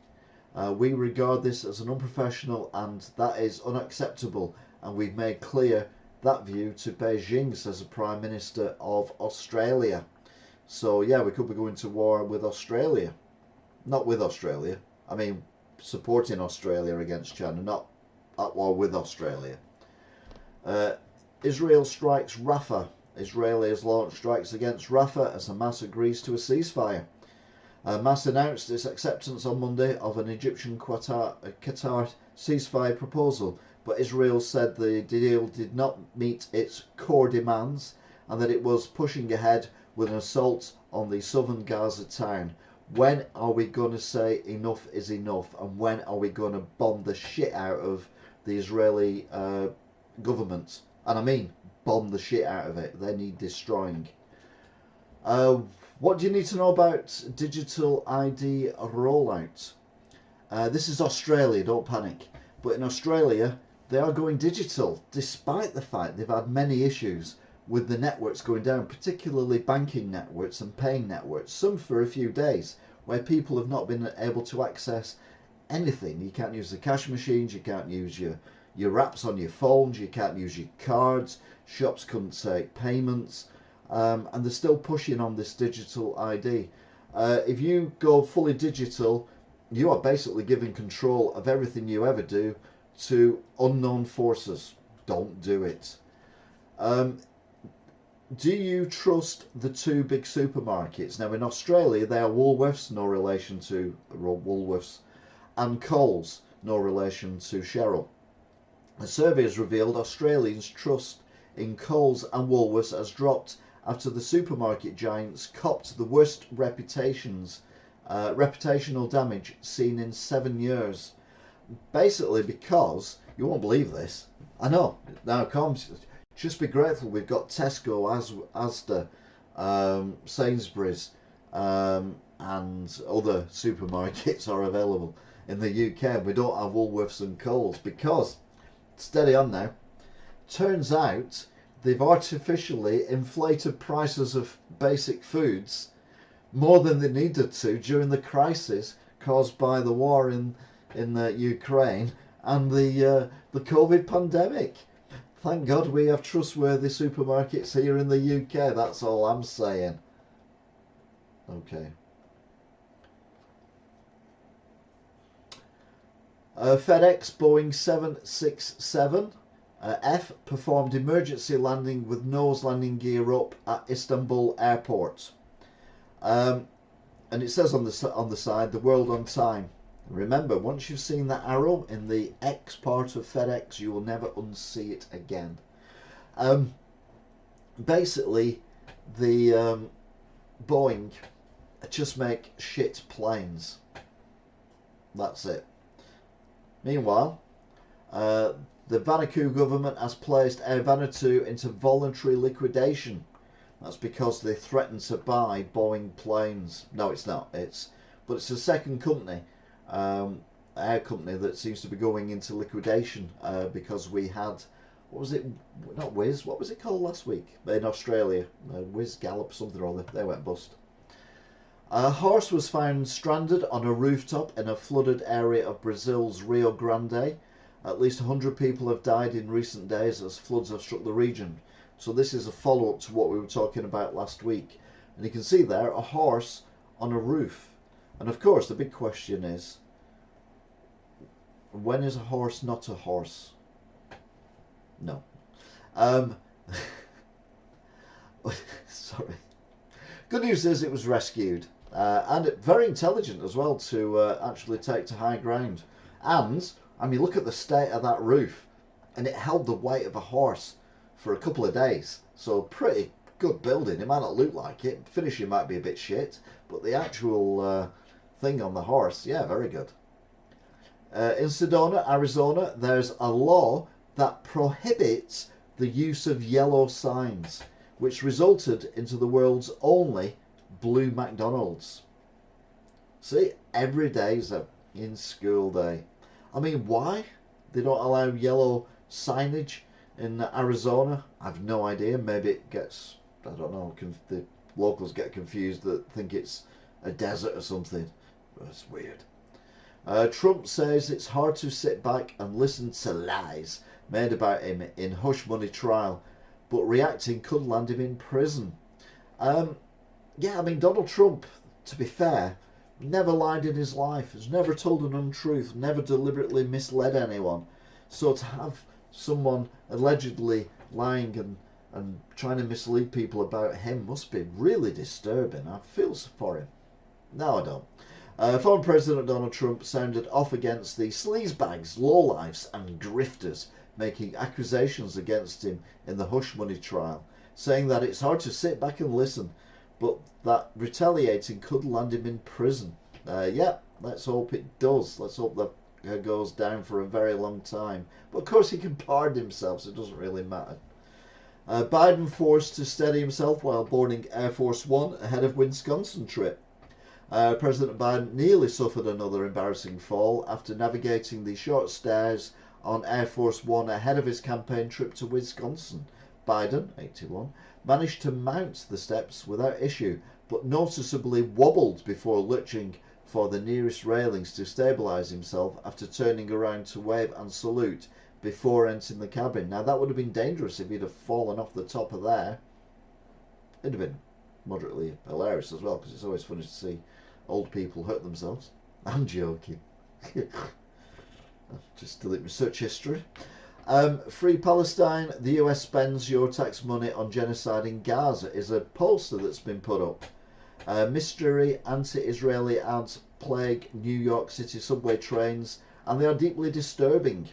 We regard this as an unprofessional and that is unacceptable, and we've made clear that view to Beijing, says the Prime Minister of Australia. So yeah, we could be going to war with Australia. Not with Australia. I mean, supporting Australia against China, not at war with Australia. Israel strikes Rafah. Israeli has launched strikes against Rafah as Hamas agrees to a ceasefire. Hamas announced its acceptance on Monday of an Egyptian-Qatar ceasefire proposal, but Israel said the deal did not meet its core demands and that it was pushing ahead with an assault on the southern Gaza town. When are we going to say enough is enough, and when are we going to bomb the shit out of the Israeli government? And I mean bomb the shit out of it. They need destroying. What do you need to know about digital ID rollout? This is Australia, don't panic. But in Australia, they are going digital, despite the fact they've had many issues with the networks going down, particularly banking networks and paying networks, some for a few days, where people have not been able to access anything. You can't use the cash machines, you can't use your apps on your phones, you can't use your cards, shops couldn't take payments, and they're still pushing on this digital ID. If you go fully digital, you are basically giving control of everything you ever do to unknown forces. Don't do it. Do you trust the two big supermarkets? Now in Australia they are Woolworths, no relation to Woolworths, and Coles, no relation to Cheryl. A survey has revealed Australians' trust in Coles and Woolworths has dropped after the supermarket giants copped the worst reputational damage seen in 7 years. Basically because, you won't believe this, I know, now comes, just be grateful we've got Tesco, Asda, Sainsbury's, and other supermarkets are available in the UK. We don't have Woolworths and Coles because, steady on now, turns out they've artificially inflated prices of basic foods more than they needed to during the crisis caused by the war in Ukraine and the COVID pandemic. Thank God we have trustworthy supermarkets here in the UK, that's all I'm saying. Okay. FedEx Boeing 767 F performed emergency landing with nose landing gear up at Istanbul airport. And it says on the side, the world on time. Remember, once you've seen that arrow in the X part of FedEx, you will never unsee it again. Basically, the Boeing just make shit planes. That's it. Meanwhile, the Vanuatu government has placed Air Vanuatu into voluntary liquidation. That's because they threatened to buy Boeing planes. No, it's not. But it's a second company, air company, that seems to be going into liquidation because we had, what was it? Not Wizz. What was it called last week in Australia? Wizz Gallop something or other. They went bust. A horse was found stranded on a rooftop in a flooded area of Brazil's Rio Grande. At least 100 people have died in recent days as floods have struck the region. So this is a follow-up to what we were talking about last week. And you can see there a horse on a roof. And of course the big question is, when is a horse not a horse? No. Sorry. Good news is it was rescued. And very intelligent as well to actually take to high ground. And, I mean, look at the state of that roof. And it held the weight of a horse for a couple of days. So pretty good building. It might not look like it. Finishing might be a bit shit. But the actual thing on the horse, yeah, very good. In Sedona, Arizona, there's a law that prohibits the use of yellow signs, which resulted into the world's only blue McDonald's. See, every day is a in school day. I mean, why they don't allow yellow signage in Arizona? I've no idea. Maybe it gets, I don't know, the locals get confused that think it's a desert or something. That's weird. Trump says it's hard to sit back and listen to lies made about him in hush money trial, but reacting could land him in prison. Yeah, I mean, Donald Trump, to be fair, never lied in his life, has never told an untruth, never deliberately misled anyone. So to have someone allegedly lying and trying to mislead people about him must be really disturbing. I feel for him. No, I don't. Former President Donald Trump sounded off against the sleazebags, lowlifes and grifters making accusations against him in the hush money trial, saying that it's hard to sit back and listen, but that retaliating could land him in prison. Yeah, let's hope it does. Let's hope that goes down for a very long time. But of course he can pardon himself, so it doesn't really matter. Biden forced to steady himself while boarding Air Force One ahead of Wisconsin trip. President Biden nearly suffered another embarrassing fall after navigating the short stairs on Air Force One ahead of his campaign trip to Wisconsin. Biden, 81, managed to mount the steps without issue, but noticeably wobbled before lurching for the nearest railings to stabilise himself after turning around to wave and salute before entering the cabin. Now that would have been dangerous if he'd have fallen off the top of there. It'd have been moderately hilarious as well, because it's always funny to see old people hurt themselves. I'm joking. Just delete my search history. Free Palestine, the US spends your tax money on genocide in Gaza is a poster that's been put up. Mystery anti-Israeli ads plague New York City subway trains, and they are deeply disturbing.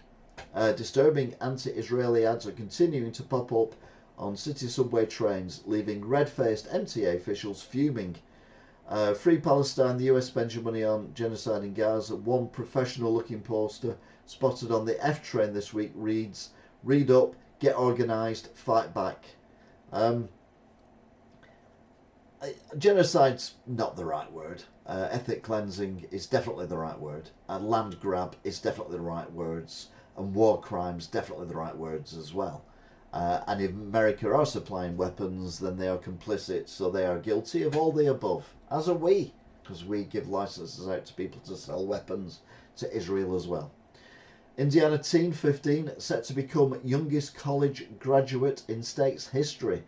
Disturbing anti-Israeli ads are continuing to pop up on city subway trains, leaving red-faced MTA officials fuming. Free Palestine, the US spends your money on genocide in Gaza. One professional-looking poster spotted on the F train this week reads, "Read up, get organised, fight back." Genocide's not the right word. Ethnic cleansing is definitely the right word. Land grab is definitely the right words. And war crimes definitely the right words as well. And if America are supplying weapons, then they are complicit, so they are guilty of all the above, as are we, because we give licenses out to people to sell weapons to Israel as well. Indiana teen 15 set to become youngest college graduate in state's history.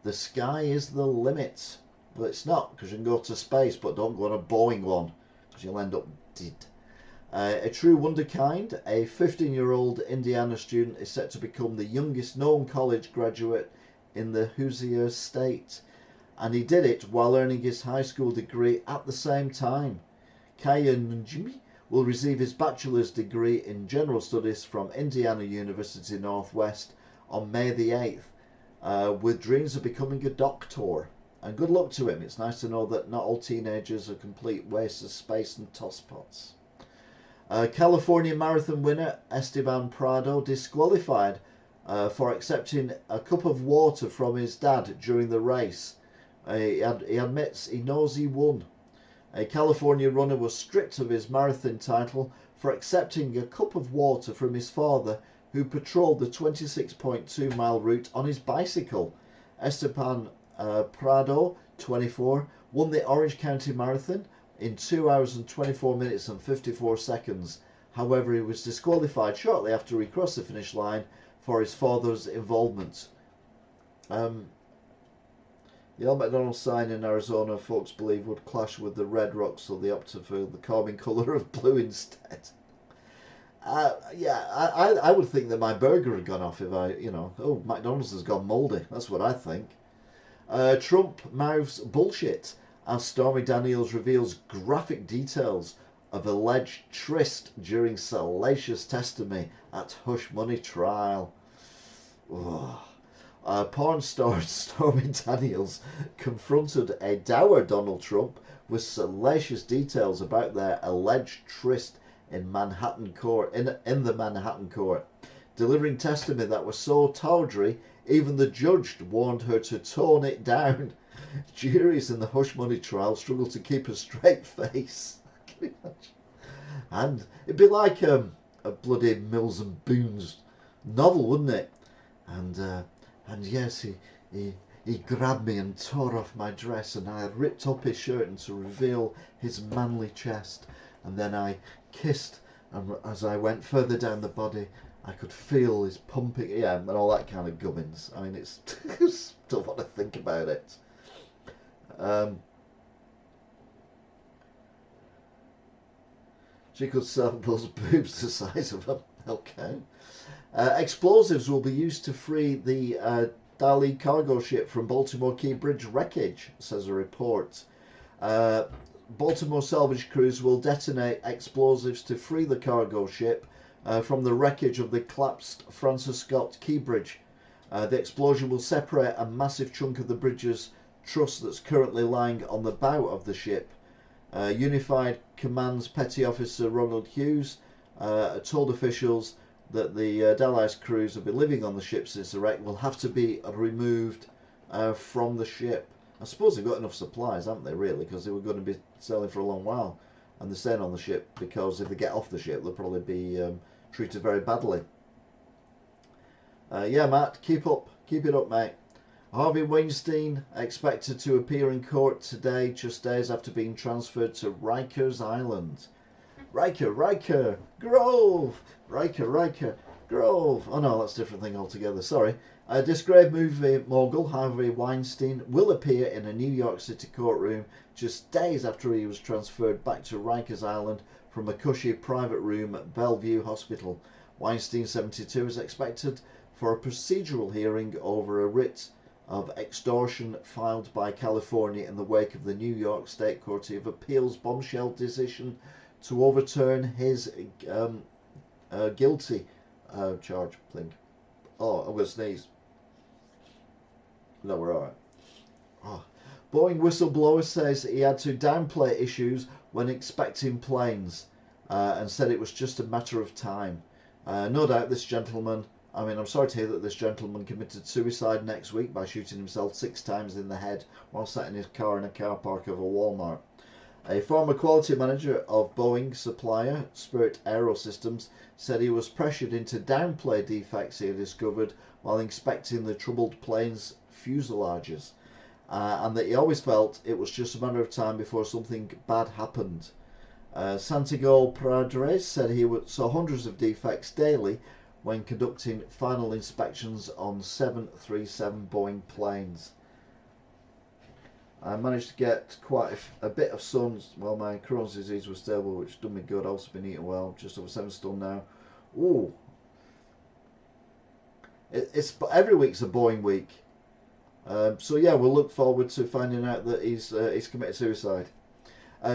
The sky is the limit. Well, it's not, because you can go to space, but don't go on a Boeing one, because you'll end up dead. A true wonderkind, a 15-year-old Indiana student is set to become the youngest known college graduate in the Hoosier state. And he did it while earning his high school degree at the same time. Kaya Njimi will receive his bachelor's degree in general studies from Indiana University Northwest on May the 8th, with dreams of becoming a doctor. And good luck to him. It's nice to know that not all teenagers are complete wastes of space and tosspots. California marathon winner Esteban Prado disqualified for accepting a cup of water from his dad during the race. He admits he knows he won. A California runner was stripped of his marathon title for accepting a cup of water from his father, who patrolled the 26.2 mile route on his bicycle. Esteban Prado, 24, won the Orange County Marathon in 2 hours and 24 minutes and 54 seconds. However, he was disqualified shortly after he crossed the finish line for his father's involvement. The old McDonald's sign in Arizona, folks believe, would clash with the red rocks, so they opted for the calming colour of blue instead. I would think that my burger had gone off if McDonald's has gone mouldy. That's what I think. Trump mouths bullshit as Stormy Daniels reveals graphic details of alleged tryst during salacious testimony at hush money trial. Porn star Stormy Daniels confronted a dour Donald Trump with salacious details about their alleged tryst in Manhattan court, in the Manhattan court, delivering testimony that was so tawdry even the judge warned her to tone it down. Juries in the hush money trial struggle to keep a straight face. Can you imagine? And it'd be like a bloody Mills and Boons novel, wouldn't it? And yes, he grabbed me and tore off my dress, and I had ripped up his shirt and to reveal his manly chest, and then I kissed, and as I went further down the body, I could feel his pumping, and all that kind of gubbins. I mean, it's don't want to think about it. She could sell those boobs the size of them. Okay. Explosives will be used to free the Dali cargo ship from Baltimore Key Bridge wreckage, says a report. Baltimore salvage crews will detonate explosives to free the cargo ship from the wreckage of the collapsed Francis Scott Key Bridge. The explosion will separate a massive chunk of the bridge's truss that's currently lying on the bow of the ship. Unified Command's Petty Officer Ronald Hughes told officials that the Dallas crews have been living on the ship since the wreck will have to be removed from the ship. I suppose they've got enough supplies, haven't they, really, because they were going to be sailing for a long while, and they're staying on the ship because if they get off the ship they'll probably be treated very badly. Yeah, Matt, keep it up, mate. Harvey Weinstein expected to appear in court today, just days after being transferred to Rikers Island. Riker, Grove! Riker, Grove! Oh no, that's a different thing altogether, sorry. Disgraced movie mogul Harvey Weinstein will appear in a New York City courtroom just days after he was transferred back to Rikers Island from a cushy private room at Bellevue Hospital. Weinstein, 72, is expected for a procedural hearing over a writ of extortion filed by California in the wake of the New York State Court of Appeals bombshell decision to overturn his guilty charge thing. Oh, I'm going to sneeze. No, we're alright. Oh. Boeing whistleblower says he had to downplay issues when inspecting planes and said it was just a matter of time. No doubt this gentleman, I'm sorry to hear that this gentleman committed suicide next week by shooting himself 6 times in the head while sat in his car in a car park of a Walmart. A former quality manager of Boeing supplier Spirit Aerosystems said he was pressured into downplay defects he had discovered while inspecting the troubled plane's fuselages, and that he always felt it was just a matter of time before something bad happened. Santiago Pradres said he saw hundreds of defects daily when conducting final inspections on 737 Boeing planes. I managed to get quite a bit of sun while my Crohn's disease was stable, which done me good. I've also been eating well, just over 7 stone now. Ooh. It's every week's a Boeing week. So yeah, we'll look forward to finding out that he's committed suicide.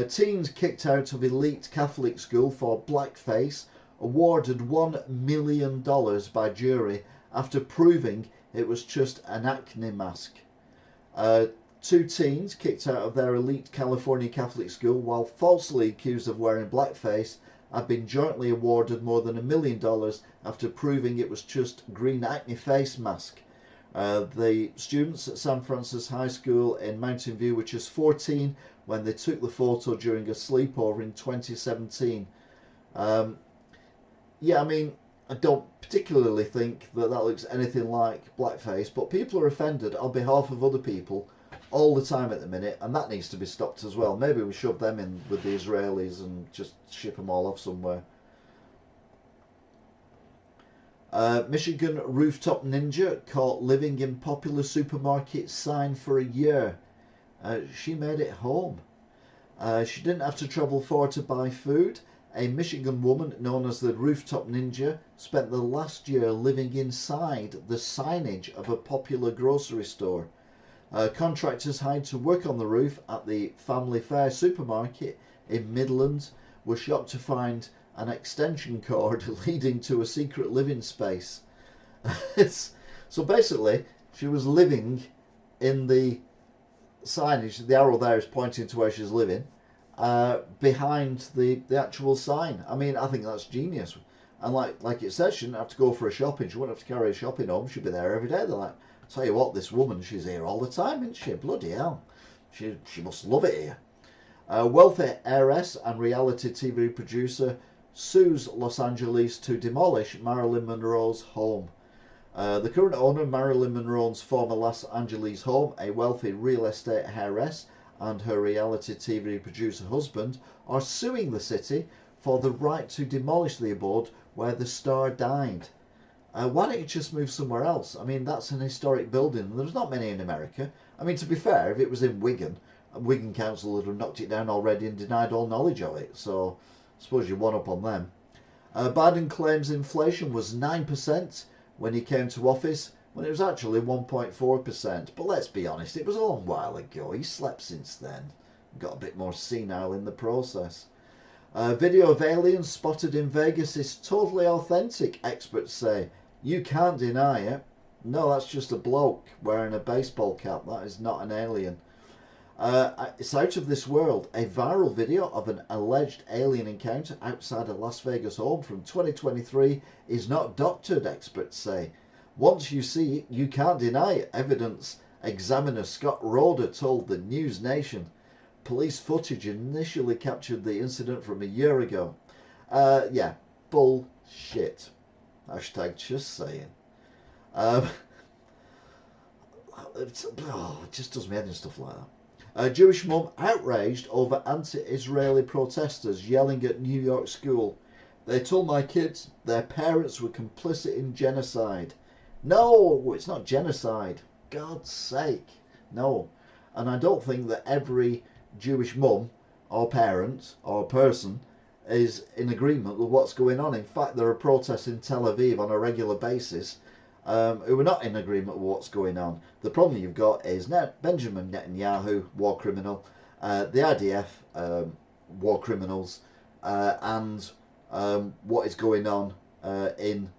Teens kicked out of elite Catholic school for blackface awarded $1 million by jury after proving it was just an acne mask. 2 teens kicked out of their elite California Catholic school while falsely accused of wearing blackface have been jointly awarded more than $1 million after proving it was just green acne face mask. The students at San Francisco High School in Mountain View were just 14 when they took the photo during a sleepover in 2017. Yeah, I don't particularly think that looks anything like blackface, but people are offended on behalf of other people all the time at the minute, and that needs to be stopped as well. Maybe we shove them in with the Israelis and just ship them all off somewhere. Michigan rooftop ninja caught living in popular supermarket sign for a year. She made it home. She didn't have to travel far to buy food. A Michigan woman known as the Rooftop Ninja spent the last year living inside the signage of a popular grocery store. Contractors hired to work on the roof at the Family Fare supermarket in Midland were shocked to find an extension cord leading to a secret living space. So basically, she was living in the signage. The arrow there is pointing to where she's living, behind the actual sign. I think that's genius. And like it says, she didn't have to go for a shopping. She wouldn't have to carry a shopping home. She'd be there every day. They're like, tell you what, this woman, she's here all the time, isn't she? Bloody hell. She must love it here. Wealthy heiress and reality TV producer sues Los Angeles to demolish Marilyn Monroe's home. The current owner, Marilyn Monroe's former Los Angeles home, a wealthy real estate heiress, and her reality TV producer husband are suing the city for the right to demolish the abode where the star died. Why don't you just move somewhere else? That's an historic building. There's not many in America. To be fair, if it was in Wigan, Wigan Council would have knocked it down already and denied all knowledge of it. So I suppose you one up on them. Biden claims inflation was 9% when he came to office, when it was actually 1.4%. But let's be honest, it was a long while ago. He slept since then. Got a bit more senile in the process. Video of aliens spotted in Vegas is totally authentic, experts say. You can't deny it. No, that's just a bloke wearing a baseball cap. That is not an alien. It's out of this world. A viral video of an alleged alien encounter outside a Las Vegas home from 2023 is not doctored, experts say. Once you see it, you can't deny it, evidence examiner Scott Roder told the News Nation. Police footage initially captured the incident from a year ago. Yeah, bullshit. Hashtag just saying. it just does me head and stuff like that. A Jewish mum outraged over anti-Israeli protesters yelling at New York school. They told my kids their parents were complicit in genocide. No, it's not genocide. God's sake. No. And I don't think that every Jewish mum or parent or person is in agreement with what's going on. In fact, there are protests in Tel Aviv on a regular basis who are not in agreement with what's going on. The problem you've got is Benjamin Netanyahu, war criminal, the IDF, war criminals, and what is going on in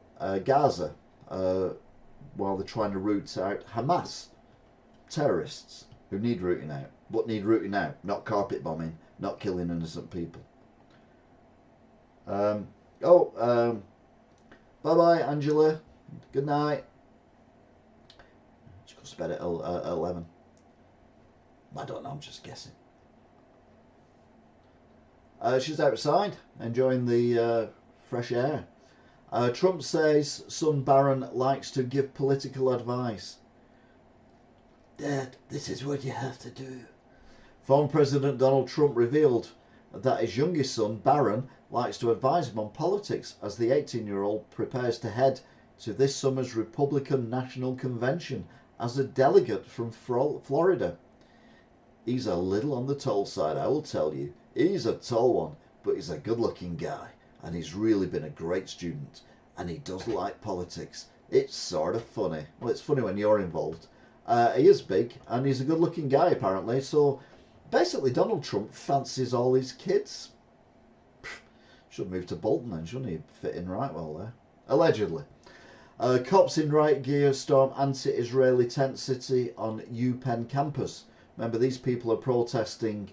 Gaza while they're trying to root out Hamas terrorists who need rooting out. What need rooting out? Not carpet bombing, not killing innocent people. Bye-bye, Angela. Good night. She goes to bed at 11. I don't know, I'm just guessing. She's outside, enjoying the fresh air. Trump says son Barron likes to give political advice. Dad, this is what you have to do. Former President Donald Trump revealed that his youngest son, Barron, likes to advise him on politics as the 18-year-old prepares to head to this summer's Republican National Convention as a delegate from Florida. He's a little on the tall side, I will tell you. He's a tall one, but he's a good-looking guy, and he's really been a great student, and he does like politics. It's sort of funny. Well, it's funny when you're involved. He is big, and he's a good-looking guy, apparently, so basically Donald Trump fancies all his kids. Should move to Bolton then, shouldn't he? Fit in right well there. Allegedly. Cops in riot gear storm anti-Israeli tent city on UPenn campus. Remember, these people are protesting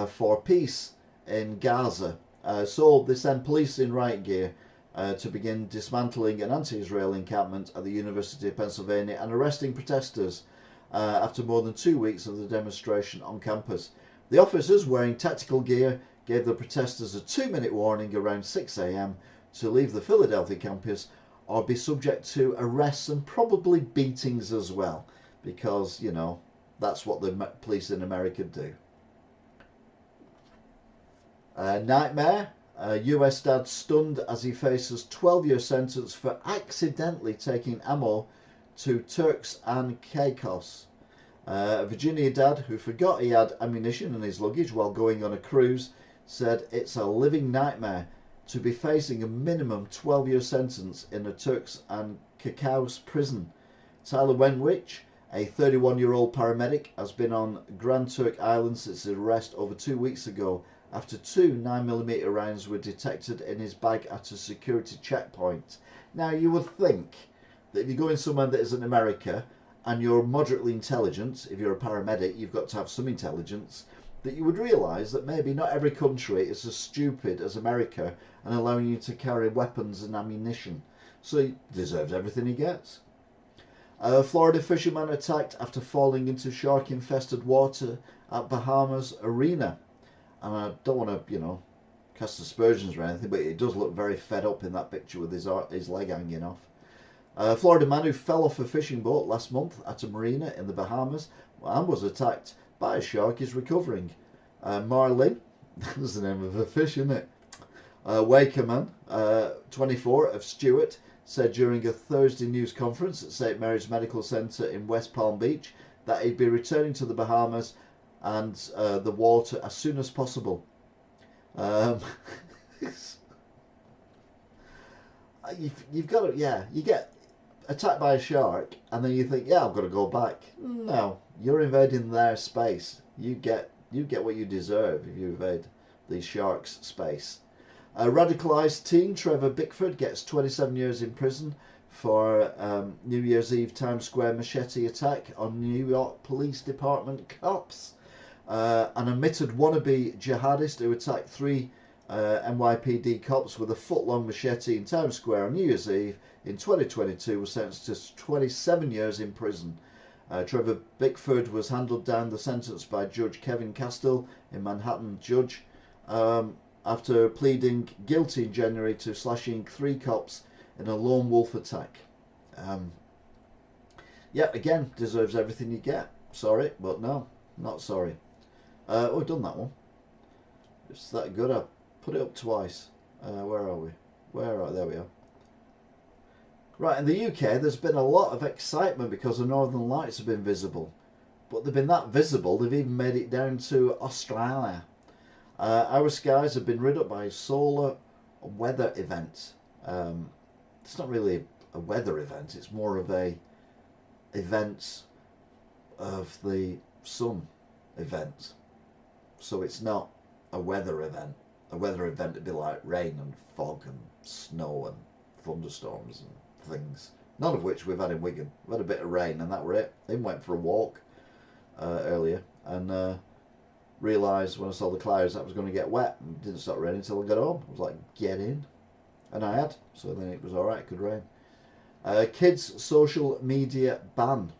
for peace in Gaza. So they send police in riot gear to begin dismantling an anti-Israeli encampment at the University of Pennsylvania and arresting protesters after more than 2 weeks of the demonstration on campus. The officers, wearing tactical gear, gave the protesters a 2-minute warning around 6 a.m. to leave the Philadelphia campus or be subject to arrests and probably beatings as well, because, you know, that's what the police in America do. Nightmare. US dad stunned as he faces 12-year sentence for accidentally taking ammo to Turks and Caicos. A Virginia dad who forgot he had ammunition in his luggage while going on a cruise said it's a living nightmare to be facing a minimum 12-year sentence in a Turks and Caicos prison. Tyler Wenwich, a 31-year-old paramedic, has been on Grand Turk Island since his arrest over 2 weeks ago after 2 9mm rounds were detected in his bag at a security checkpoint. Now, you would think that if you're going somewhere that isn't America and you're moderately intelligent, if you're a paramedic, you've got to have some intelligence, that you would realise that maybe not every country is as stupid as America and allowing you to carry weapons and ammunition. So he deserves everything he gets. A Florida fisherman attacked after falling into shark-infested water at Bahamas Arena. And I don't want to, you know, cast aspersions or anything, but he does look very fed up in that picture with his leg hanging off. A Florida man who fell off a fishing boat last month at a marina in the Bahamas and was attacked by a shark is recovering. Marlin, that's the name of a fish, isn't it? Wakerman, 24, of Stewart, said during a Thursday news conference at St. Mary's Medical Center in West Palm Beach that he'd be returning to the Bahamas and the water as soon as possible. You've got to, yeah, you get attacked by a shark and then you think, yeah, I've got to go back. No, you're invading their space. You get what you deserve if you invade the shark's space. A radicalised teen, Trevor Bickford, gets 27 years in prison for New Year's Eve Times Square machete attack on New York Police Department cops. An admitted wannabe jihadist who attacked 3 NYPD cops with a foot-long machete in Times Square on New Year's Eve in 2022 was sentenced to 27 years in prison. Trevor Bickford was handed down the sentence by Judge Kevin Castile in Manhattan Judge after pleading guilty in January to slashing 3 cops in a lone wolf attack. Yep, again, deserves everything you get. Sorry, but no, not sorry. We've done that one. It's that good. I put it up twice. Where are we? There we are. Right, in the UK, there's been a lot of excitement because the Northern Lights have been visible. But they've been that visible, they've even made it down to Australia. Our skies have been lit up by a solar weather event. It's not really a weather event, it's more of a event of the sun event. So it's not a weather event. A weather event would be like rain and fog and snow and thunderstorms and things. None of which we've had in Wigan. We've had a bit of rain and that were it. I went for a walk earlier and realised when I saw the clouds that was going to get wet and it didn't start raining until I got home. I was like, get in. And I had. So then it was alright, it could rain. Kids social media ban.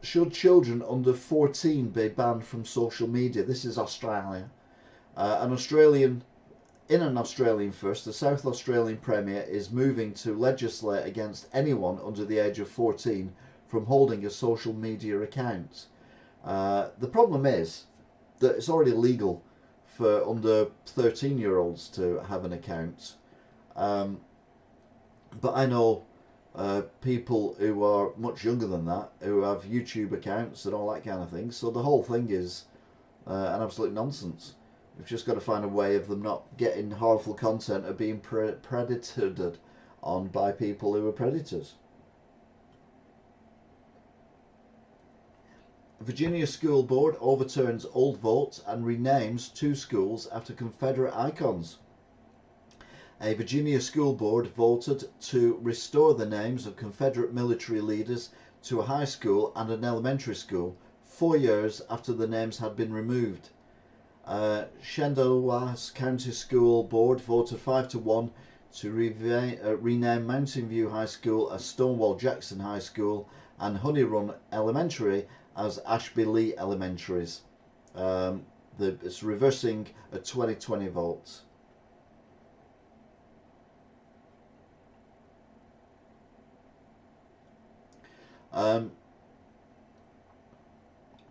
Should children under 14 be banned from social media? This is Australia. In an Australian first, the South Australian Premier is moving to legislate against anyone under the age of 14 from holding a social media account. The problem is that it's already legal for under 13-year-olds to have an account. But I know people who are much younger than that who have YouTube accounts and all that kind of thing. So the whole thing is an absolute nonsense. We've just got to find a way of them not getting harmful content or being predated on by people who are predators. Virginia School Board overturns old vote and renames 2 schools after Confederate icons. A Virginia school board voted to restore the names of Confederate military leaders to a high school and an elementary school 4 years after the names had been removed. Shenandoah County School Board voted 5-1 to rename Mountain View High School as Stonewall Jackson High School and Honey Run Elementary as Ashby Lee Elementaries. It's reversing a 2020 vote.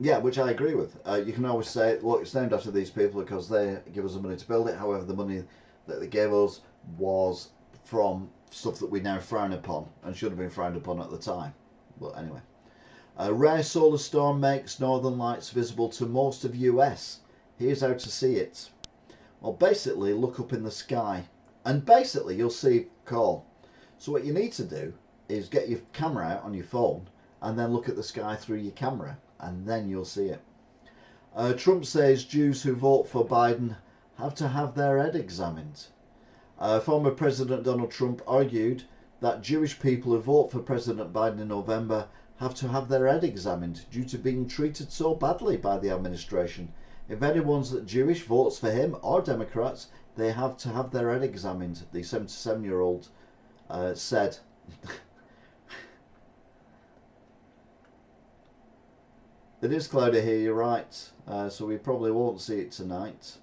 Yeah, which I agree with. You can always say, look, it's named after these people because they give us the money to build it. However, the money that they gave us was from stuff that we now frown upon and should have been frowned upon at the time. But anyway. A rare solar storm makes northern lights visible to most of US. Here's how to see it. Well, basically, look up in the sky. And basically, you'll see coal. So what you need to do is get your camera out on your phone and then look at the sky through your camera. And then you'll see it. Trump says Jews who vote for Biden have to have their head examined. Former President Donald Trump argued that Jewish people who vote for President Biden in November have to have their head examined due to being treated so badly by the administration. If anyone's Jewish votes for him or Democrats, they have to have their head examined, the 77-year-old said. It is cloudy here, you're right, so we probably won't see it tonight.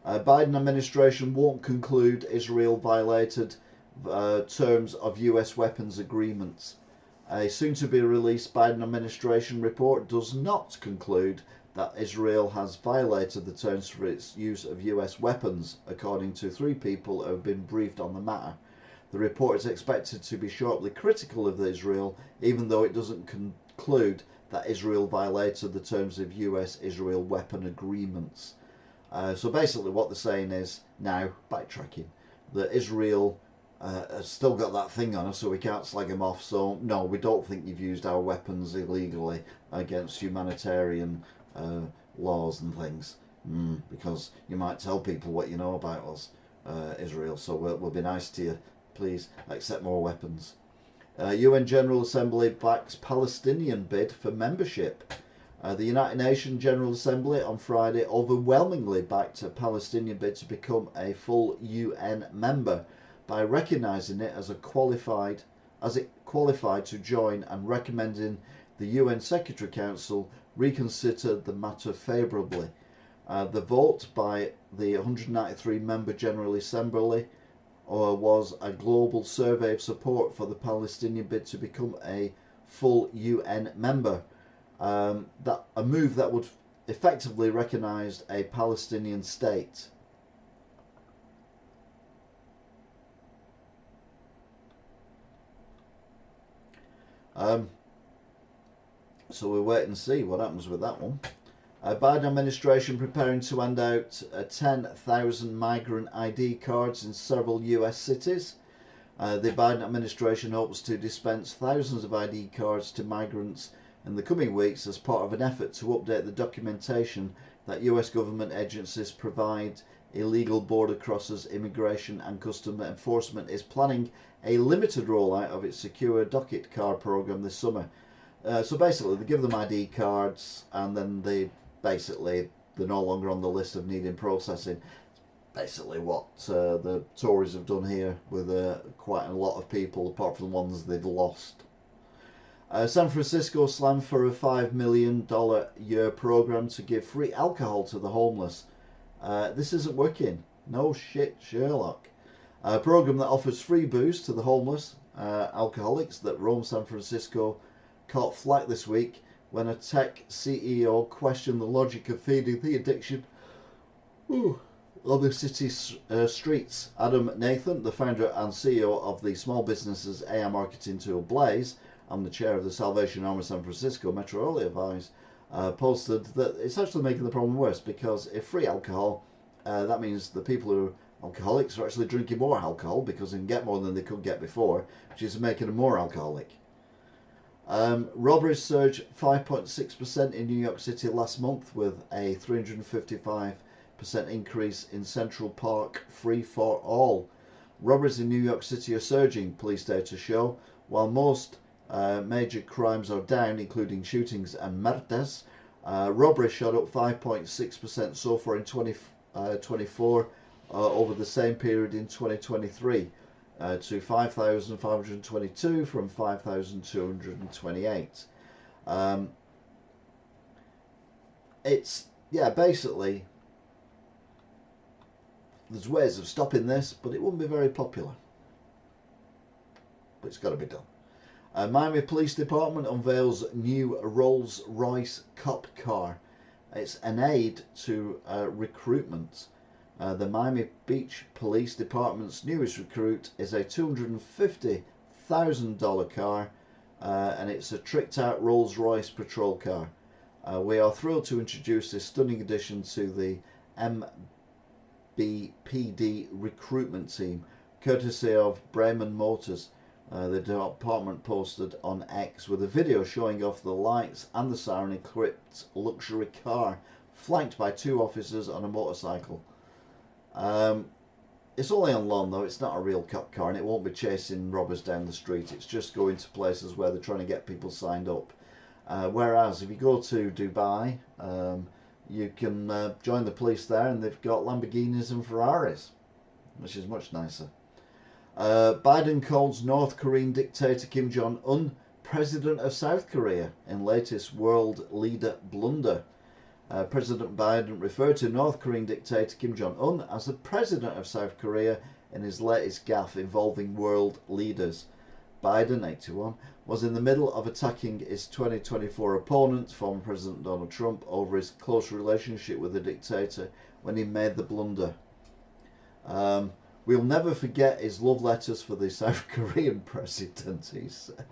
Biden administration won't conclude Israel violated terms of US weapons agreements. A soon-to-be-released Biden administration report does not conclude that Israel has violated the terms for its use of US weapons, according to 3 people who have been briefed on the matter. The report is expected to be sharply critical of Israel, even though it doesn't conclude that Israel violated the terms of US-Israel weapon agreements. So basically what they're saying is, now, backtracking, that Israel has still got that thing on us, so we can't slag them off. So, no, we don't think you've used our weapons illegally against humanitarian laws and things. Because you might tell people what you know about us, Israel. So we'll be nice to you. Please accept more weapons. UN General Assembly backs Palestinian bid for membership. The United Nations General Assembly on Friday overwhelmingly backed a Palestinian bid to become a full UN member by recognising it as it qualified to join and recommending the UN Secretary Council reconsider the matter favourably. The vote by the 193 member General Assembly was a global survey of support for the Palestinian bid to become a full UN member. That a move that would effectively recognise a Palestinian state. So we'll wait and see what happens with that one. Biden administration preparing to hand out 10,000 migrant ID cards in several US cities. The Biden administration hopes to dispense thousands of ID cards to migrants in the coming weeks as part of an effort to update the documentation that US government agencies provide illegal border crossers. Immigration and Customs Enforcement is planning a limited rollout of its secure docket card program this summer. So basically they give them ID cards and then they're no longer on the list of needing processing. Basically what the Tories have done here with quite a lot of people, apart from the ones they've lost. San Francisco slammed for a $5 million year program to give free alcohol to the homeless. This isn't working. No shit, Sherlock. A program that offers free booze to the homeless alcoholics that roam San Francisco caught flack this week when a tech CEO questioned the logic of feeding the addiction on the city's streets. Adam Nathan, the founder and CEO of the small businesses AI marketing tool Blaze and the chair of the Salvation Army San Francisco Metro advised, posted that it's actually making the problem worse, because if free alcohol, that means the people who are alcoholics are actually drinking more alcohol because they can get more than they could get before, which is making them more alcoholic. Robberies surged 5.6% in New York City last month, with a 355% increase in Central Park free for all. Robberies in New York City are surging, police data show, while most major crimes are down, including shootings and murders. Robberies shot up 5.6% so far in 2024 over the same period in 2023. To 5,522 from 5,228. It's, basically, there's ways of stopping this, but it wouldn't be very popular. But it's got to be done. Miami Police Department unveils new Rolls-Royce cop car. It's an aid to recruitment. The Miami Beach Police Department's newest recruit is a $250,000 car, and it's a tricked-out Rolls-Royce patrol car. We are thrilled to introduce this stunning addition to the MBPD recruitment team, courtesy of Bremen Motors. The department posted on X with a video showing off the lights and the siren-equipped luxury car, flanked by two officers on a motorcycle. It's only on loan though, it's not a real cop car, and it won't be chasing robbers down the street. It's just going to places where they're trying to get people signed up. Whereas if you go to Dubai, you can join the police there, and they've got Lamborghinis and Ferraris, which is much nicer. Biden calls North Korean dictator Kim Jong-un president of South Korea in latest world leader blunder. President Biden referred to North Korean dictator Kim Jong-un as the president of South Korea in his latest gaffe involving world leaders. Biden, 81, was in the middle of attacking his 2024 opponent, former President Donald Trump, over his close relationship with the dictator when he made the blunder. We'll never forget his love letters for the South Korean president, he said.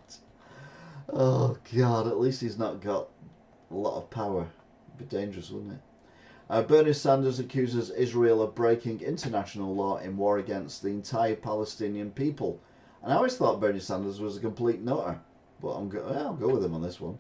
Oh God, at least he's not got a lot of power. Be dangerous, wouldn't it? Bernie Sanders accuses Israel of breaking international law in war against the entire Palestinian people. And I always thought Bernie Sanders was a complete nutter, but I'll go with him on this one.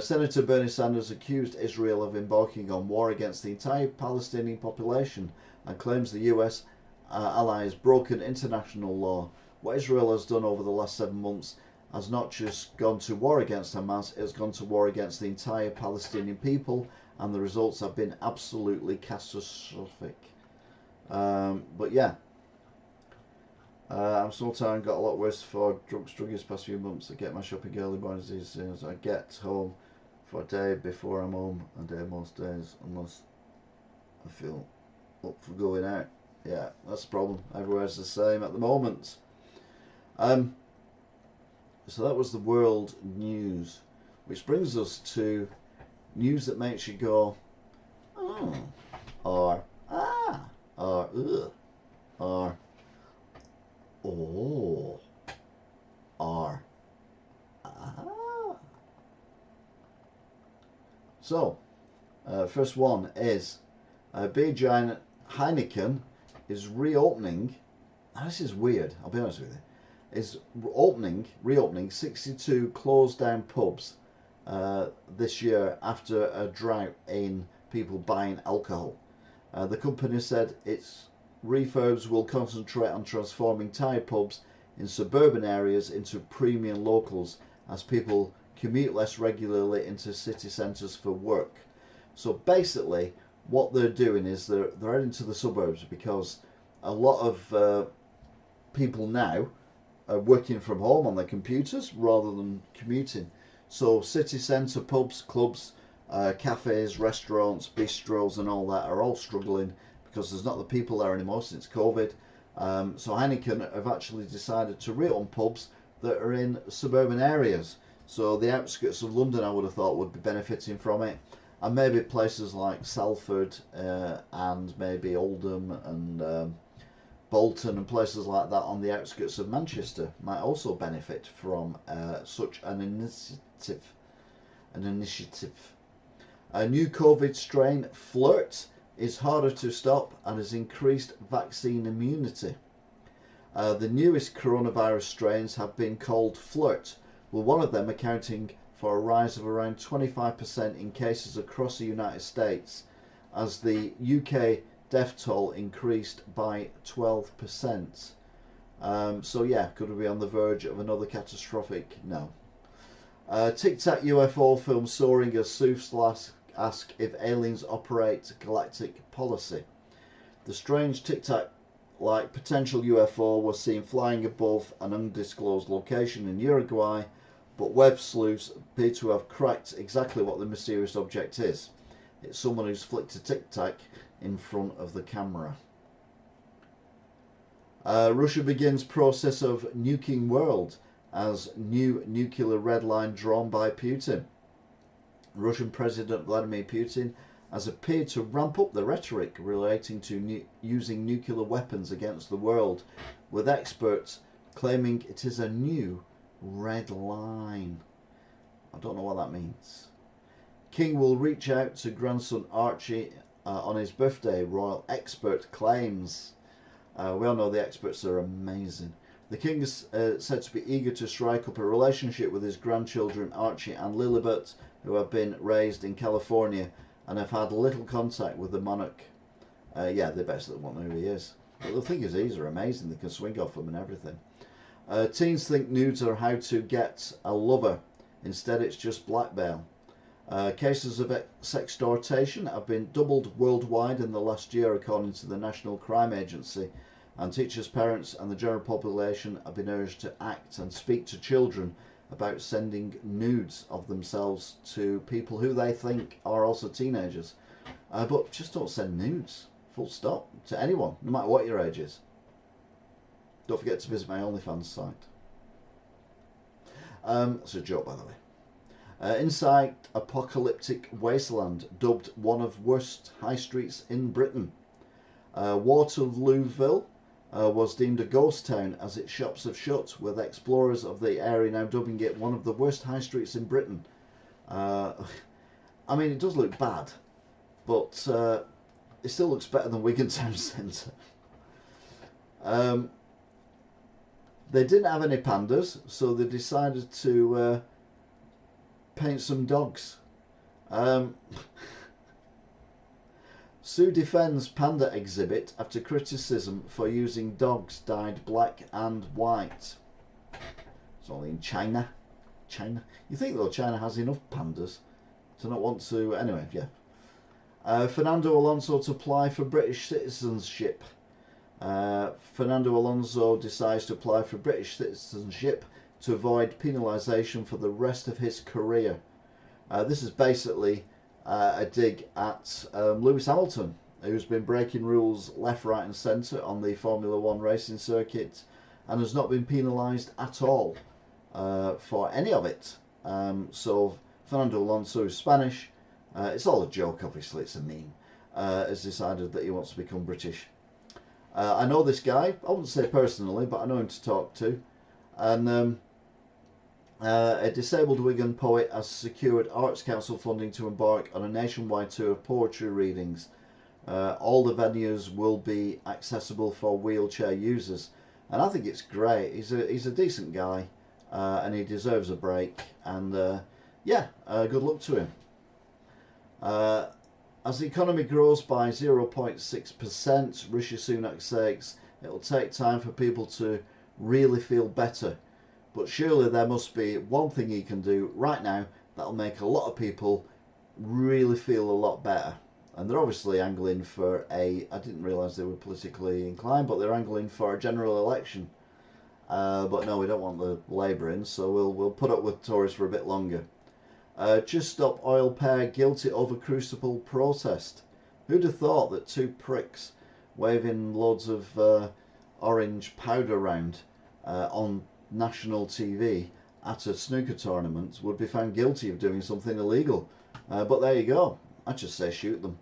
Senator Bernie Sanders accused Israel of embarking on war against the entire Palestinian population and claims the US ally has broken international law. What Israel has done over the last 7 months has not just gone to war against Hamas, it has gone to war against the entire Palestinian people, and the results have been absolutely catastrophic. But yeah, I'm so tired, got a lot worse for druggies past few months. I get my shopping early mornings these days. I get home for a day before I'm home, a day most days, unless I feel up for going out Yeah, that's the problem. Everywhere's the same at the moment. So that was the world news, which brings us to news that makes you go, oh, or ah, or ugh, or oh, or ah. So, first one is beer giant Heineken is reopening. Now, this is weird, I'll be honest with you. Is reopening 62 closed down pubs this year after a drought in people buying alcohol. The company said its refurbs will concentrate on transforming Thai pubs in suburban areas into premium locals as people commute less regularly into city centres for work. So basically what they're doing is they're heading to the suburbs because a lot of people now are working from home on their computers rather than commuting. So city centre pubs, clubs, cafes, restaurants, bistros and all that are all struggling because there's not the people there anymore since COVID. So Heineken have actually decided to reopen pubs that are in suburban areas. So the outskirts of London, I would have thought, would be benefiting from it. And maybe places like Salford and maybe Oldham and Bolton and places like that on the outskirts of Manchester might also benefit from such an initiative. A new COVID strain, Flirt, is harder to stop and has increased vaccine immunity. The newest coronavirus strains have been called Flirt, with one of them accounting for a rise of around 25% in cases across the United States, as the UK death toll increased by 12%. So yeah, could we be on the verge of another catastrophic? No. Tic Tac UFO film soaring as sleuths ask if aliens operate galactic policy. The strange Tic Tac like potential UFO was seen flying above an undisclosed location in Uruguay, but web sleuths appear to have cracked exactly what the mysterious object is. It's someone who's flicked a Tic Tac in front of the camera. Russia begins process of nuking world as new nuclear red line drawn by Putin. Russian President Vladimir Putin has appeared to ramp up the rhetoric relating to using nuclear weapons against the world, with experts claiming it is a new red line. I don't know what that means. King will reach out to grandson Archie on his birthday, royal expert claims. We all know the experts are amazing. The king is said to be eager to strike up a relationship with his grandchildren Archie and Lilibet, who have been raised in California and have had little contact with the monarch. Yeah, they basically won't know who he is. But the thing is, these are amazing. They can swing off them and everything. Teens think nudes are how to get a lover. Instead, it's just blackmail. Cases of sextortion have been doubled worldwide in the last year, according to the National Crime Agency, and teachers, parents and the general population have been urged to act and speak to children about sending nudes of themselves to people who they think are also teenagers. But just don't send nudes, full stop, to anyone, no matter what your age is. Don't forget to visit my OnlyFans site. It's a joke, by the way. Inside apocalyptic wasteland, dubbed one of worst high streets in Britain. Waterlooville was deemed a ghost town as its shops have shut, with explorers of the area now dubbing it one of the worst high streets in Britain. I mean, it does look bad, but it still looks better than Wigan Town Centre. They didn't have any pandas, so they decided to paint some dogs. Sue defends panda exhibit after criticism for using dogs dyed black and white. It's only in China. You think though China has enough pandas to not want to... Anyway, yeah. Fernando Alonso to apply for British citizenship. Fernando Alonso decides to apply for British citizenship to avoid penalisation for the rest of his career. This is basically a dig at Lewis Hamilton, who's been breaking rules left, right and centre on the Formula 1 racing circuit and has not been penalised at all for any of it. So Fernando Alonso, who's Spanish, it's all a joke, obviously, it's a meme, has decided that he wants to become British. I know this guy, I wouldn't say personally, but I know him to talk to. And a disabled Wigan poet has secured Arts Council funding to embark on a nationwide tour of poetry readings. All the venues will be accessible for wheelchair users, and I think it's great. He's a decent guy, and he deserves a break. And yeah, good luck to him. As the economy grows by 0.6%, Rishi Sunak says it'll take time for people to really feel better. But surely there must be one thing he can do right now that'll make a lot of people really feel a lot better. And they're obviously angling for I didn't realise they were politically inclined, but they're angling for a general election. But no, we don't want the Labour in, so we'll put up with Tories for a bit longer. Just Stop Oil pair guilty over Crucible protest. Who'd have thought that two pricks waving loads of orange powder around on national TV at a snooker tournament would be found guilty of doing something illegal? But there you go. I just say shoot them.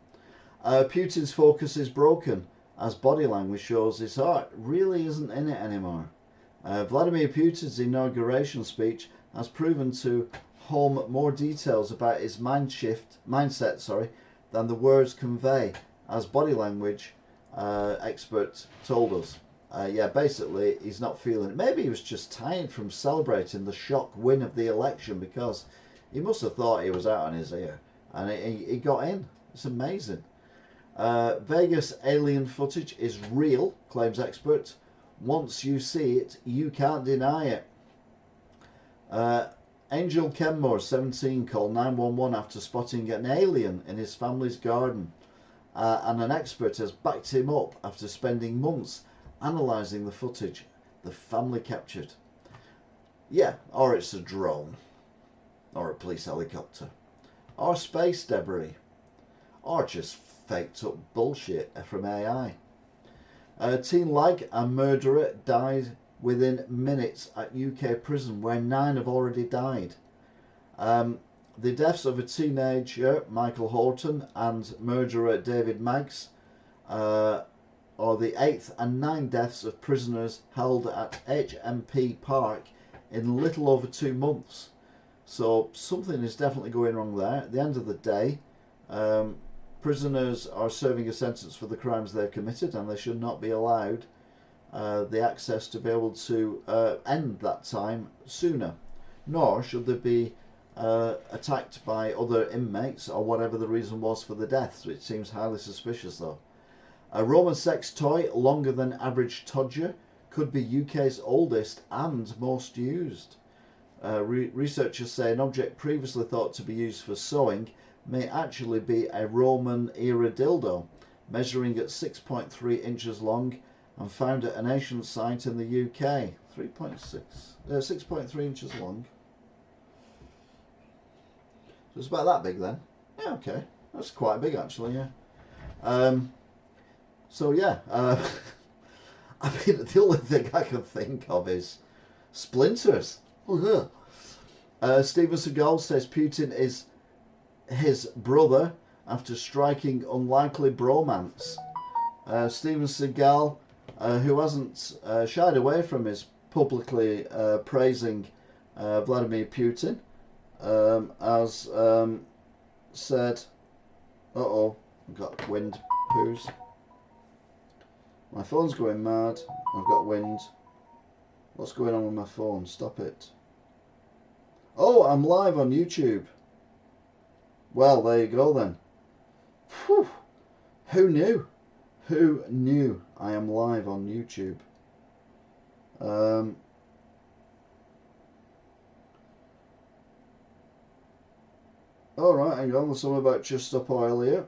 Putin's focus is broken as body language shows his heart really isn't in it anymore. Vladimir Putin's inauguration speech has proven to home more details about his mindset than the words convey, as body language expert told us. Yeah, basically he's not feeling it. Maybe he was just tired from celebrating the shock win of the election, because he must have thought he was out on his ear, and he got in. It's amazing. Vegas alien footage is real, claims expert. Once you see it, you can't deny it. Angel Kenmore, 17, called 911 after spotting an alien in his family's garden. And an expert has backed him up after spending months analysing the footage the family captured. Yeah, or it's a drone, or a police helicopter, or space debris, or just faked up bullshit from AI. Teen lag and murderer died within minutes at UK prison, where 9 have already died. The deaths of a teenager, Michael Horton, and murderer David Maggs are the 8th and 9th deaths of prisoners held at HMP Park in little over 2 months. So something is definitely going wrong there. At the end of the day, prisoners are serving a sentence for the crimes they've committed, and they should not be allowed the access to be able to end that time sooner. Nor should they be attacked by other inmates, or whatever the reason was for the deaths, which seems highly suspicious though. A Roman sex toy longer than average todger could be UK's oldest and most used. Researchers say an object previously thought to be used for sewing may actually be a Roman era dildo, measuring at 6.3 inches long and found at an ancient site in the UK. 6.3 inches long. So it's about that big then. Yeah, okay. That's quite big actually, yeah. So yeah, I mean, the only thing I can think of is splinters. Stephen Seagal says Putin is his brother after striking unlikely bromance. Stephen Seagal, who hasn't shied away from his publicly praising Vladimir Putin, has said, I've got wind poos. My phone's going mad. I've got wind. What's going on with my phone? Stop it. Oh, I'm live on YouTube. Well, there you go then. Whew. Who knew? Who knew I am live on YouTube? Alright, hang on. There's something about Just Stop Oil here.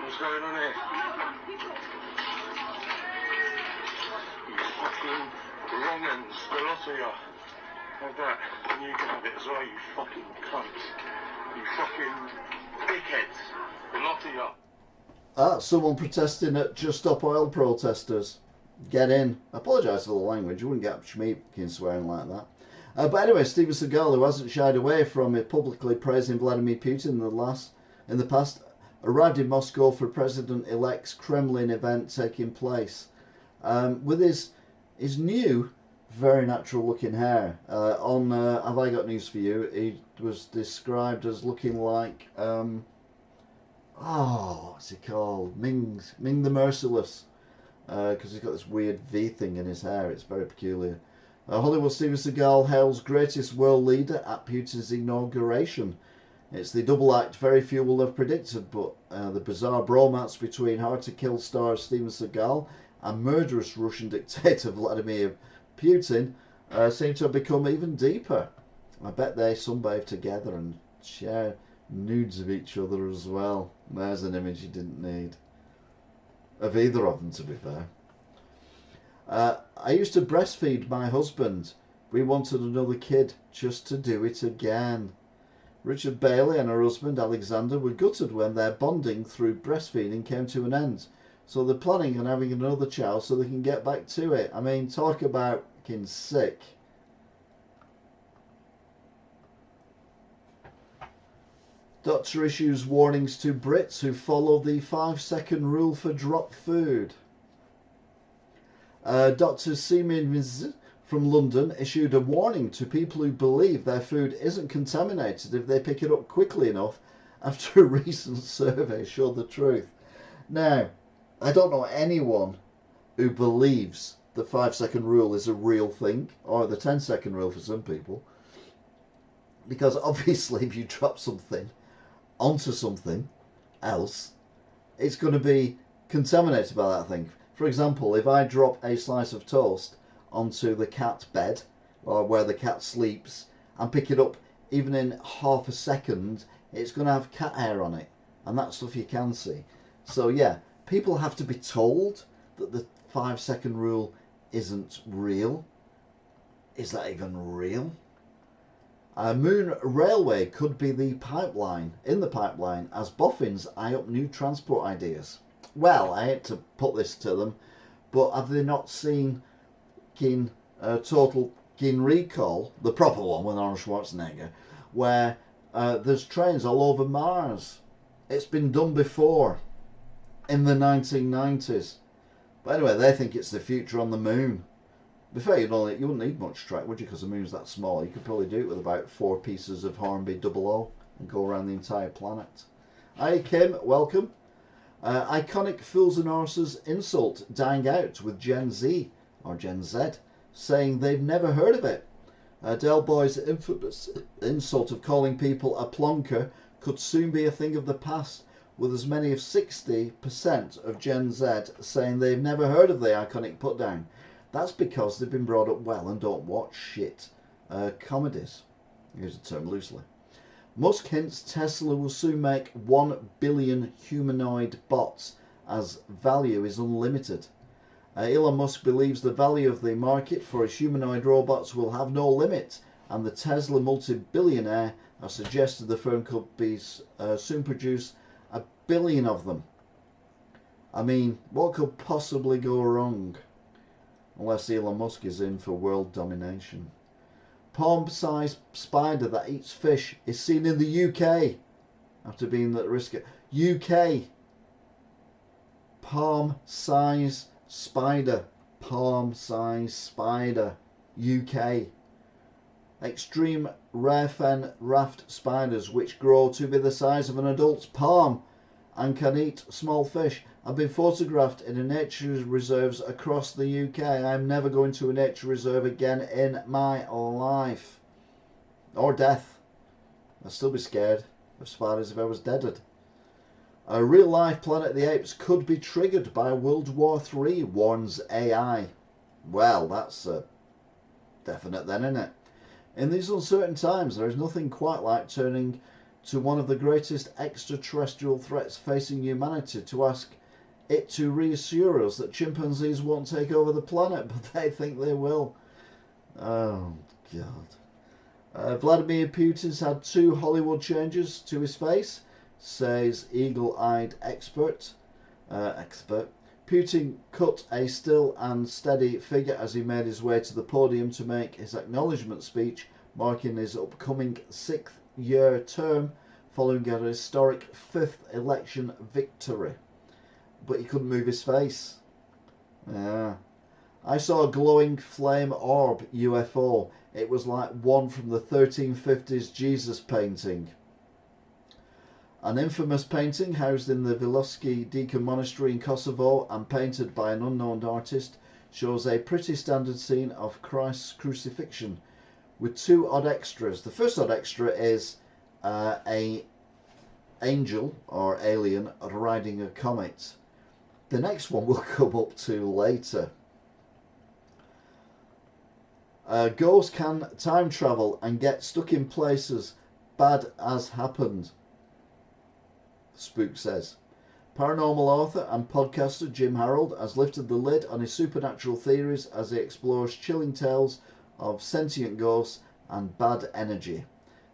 What's going on here? You fucking almonds, the lot of you. Have that, and you can have it as well, you fucking cunts. You fucking dickheads. The lot of you. Someone protesting at Just Stop Oil protesters. Get in. I apologise for the language. You wouldn't get me swearing like that. But anyway, Steven Seagal, who hasn't shied away from publicly praising Vladimir Putin in the past, arrived in Moscow for President-elect's Kremlin event taking place with his new, very natural-looking hair. Have I Got News for You? He was described as looking like what's he called? Ming the Merciless, because he's got this weird V thing in his hair. It's very peculiar. Hollywood Steven Seagal hails greatest world leader at Putin's inauguration. It's the double act very few will have predicted, but the bizarre bromance between Hard to Kill star Steven Seagal and murderous Russian dictator Vladimir Putin seem to have become even deeper. I bet they sunbathe together and share nudes of each other as well. There's an image you didn't need. Of either of them, to be fair. I used to breastfeed my husband. We wanted another kid just to do it again. Richard Bailey and her husband Alexander were gutted when their bonding through breastfeeding came to an end. So they're planning on having another child so they can get back to it. I mean, talk about fucking sick. Doctor issues warnings to Brits who follow the 5-second rule for drop food. Dr. Siemens from London issued a warning to people who believe their food isn't contaminated if they pick it up quickly enough after a recent survey showed the truth. Now, I don't know anyone who believes the 5-second rule is a real thing, or the 10-second rule for some people, because obviously if you drop something onto something else, it's going to be contaminated by that thing. For example, if I drop a slice of toast onto the cat bed, or where the cat sleeps, and pick it up even in half a second, it's going to have cat hair on it, and that's stuff you can see. So yeah, people have to be told that the 5-second rule isn't real. Is that even real? Moon Railway could be in the pipeline as boffins eye up new transport ideas. Well, I hate to put this to them, but have they not seen Total Recall, the proper one with Arnold Schwarzenegger, where there's trains all over Mars? It's been done before in the 1990s. But anyway, they think it's the future on the moon. To be fair, you wouldn't need much track, would you? Because the moon's that small. You could probably do it with about 4 pieces of Hornby 00 and go around the entire planet. Hi Kim, welcome. Iconic Fools and Horses insult dying out with Gen Z, or Gen Z, saying they've never heard of it. Del Boy's infamous insult of calling people a plonker could soon be a thing of the past, with as many as 60% of Gen Z saying they've never heard of the iconic putdown. That's because they've been brought up well and don't watch shit comedies. Use the term loosely. Musk hints Tesla will soon make 1 billion humanoid bots as value is unlimited. Elon Musk believes the value of the market for his humanoid robots will have no limit, and the Tesla multi-billionaire has suggested the firm could be soon produce 1 billion of them. I mean, what could possibly go wrong? Unless Elon Musk is in for world domination. Palm-sized spider that eats fish is seen in the UK after being at risk. UK. Palm-sized spider. Palm-sized spider. UK. Extreme rare fen raft spiders, which grow to be the size of an adult's palm and can eat small fish, have been photographed in nature reserves across the UK. I'm never going to a nature reserve again in my life. Or death. I'd still be scared of spiders if I was deaded. A real life Planet of the Apes could be triggered by World War III, warns AI. Well, that's definite then, isn't it? In these uncertain times, there is nothing quite like turning to one of the greatest extraterrestrial threats facing humanity to ask it to reassure us that chimpanzees won't take over the planet, but they think they will. Oh, God. Vladimir Putin's had 2 Hollywood changes to his face, says eagle-eyed expert. Putin cut a still and steady figure as he made his way to the podium to make his acknowledgement speech, marking his upcoming 6th-year term following a historic 5th election victory. But he couldn't move his face. Yeah. I saw a glowing flame orb UFO. It was like one from the 1350s Jesus painting. An infamous painting housed in the Vilovsky Deacon Monastery in Kosovo and painted by an unknown artist shows a pretty standard scene of Christ's crucifixion with 2 odd extras. The first odd extra is a angel or alien riding a comet. The next one we'll come up to later. Ghosts can time travel and get stuck in places bad as happened, Spook says. Paranormal author and podcaster Jim Harold has lifted the lid on his supernatural theories as he explores chilling tales of sentient ghosts and bad energy.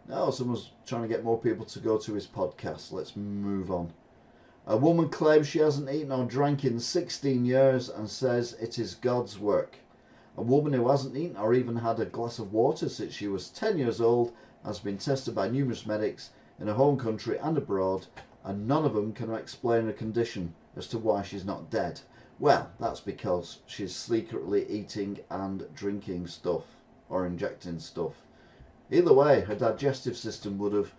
Now someone's trying to get more people to go to his podcast. Let's move on. A woman claims she hasn't eaten or drank in 16 years and says it is God's work. A woman who hasn't eaten or even had a glass of water since she was 10 years old has been tested by numerous medics in her home country and abroad, and none of them can explain her condition as to why she's not dead. Well, that's because she's secretly eating and drinking stuff or injecting stuff. Either way, her digestive system would have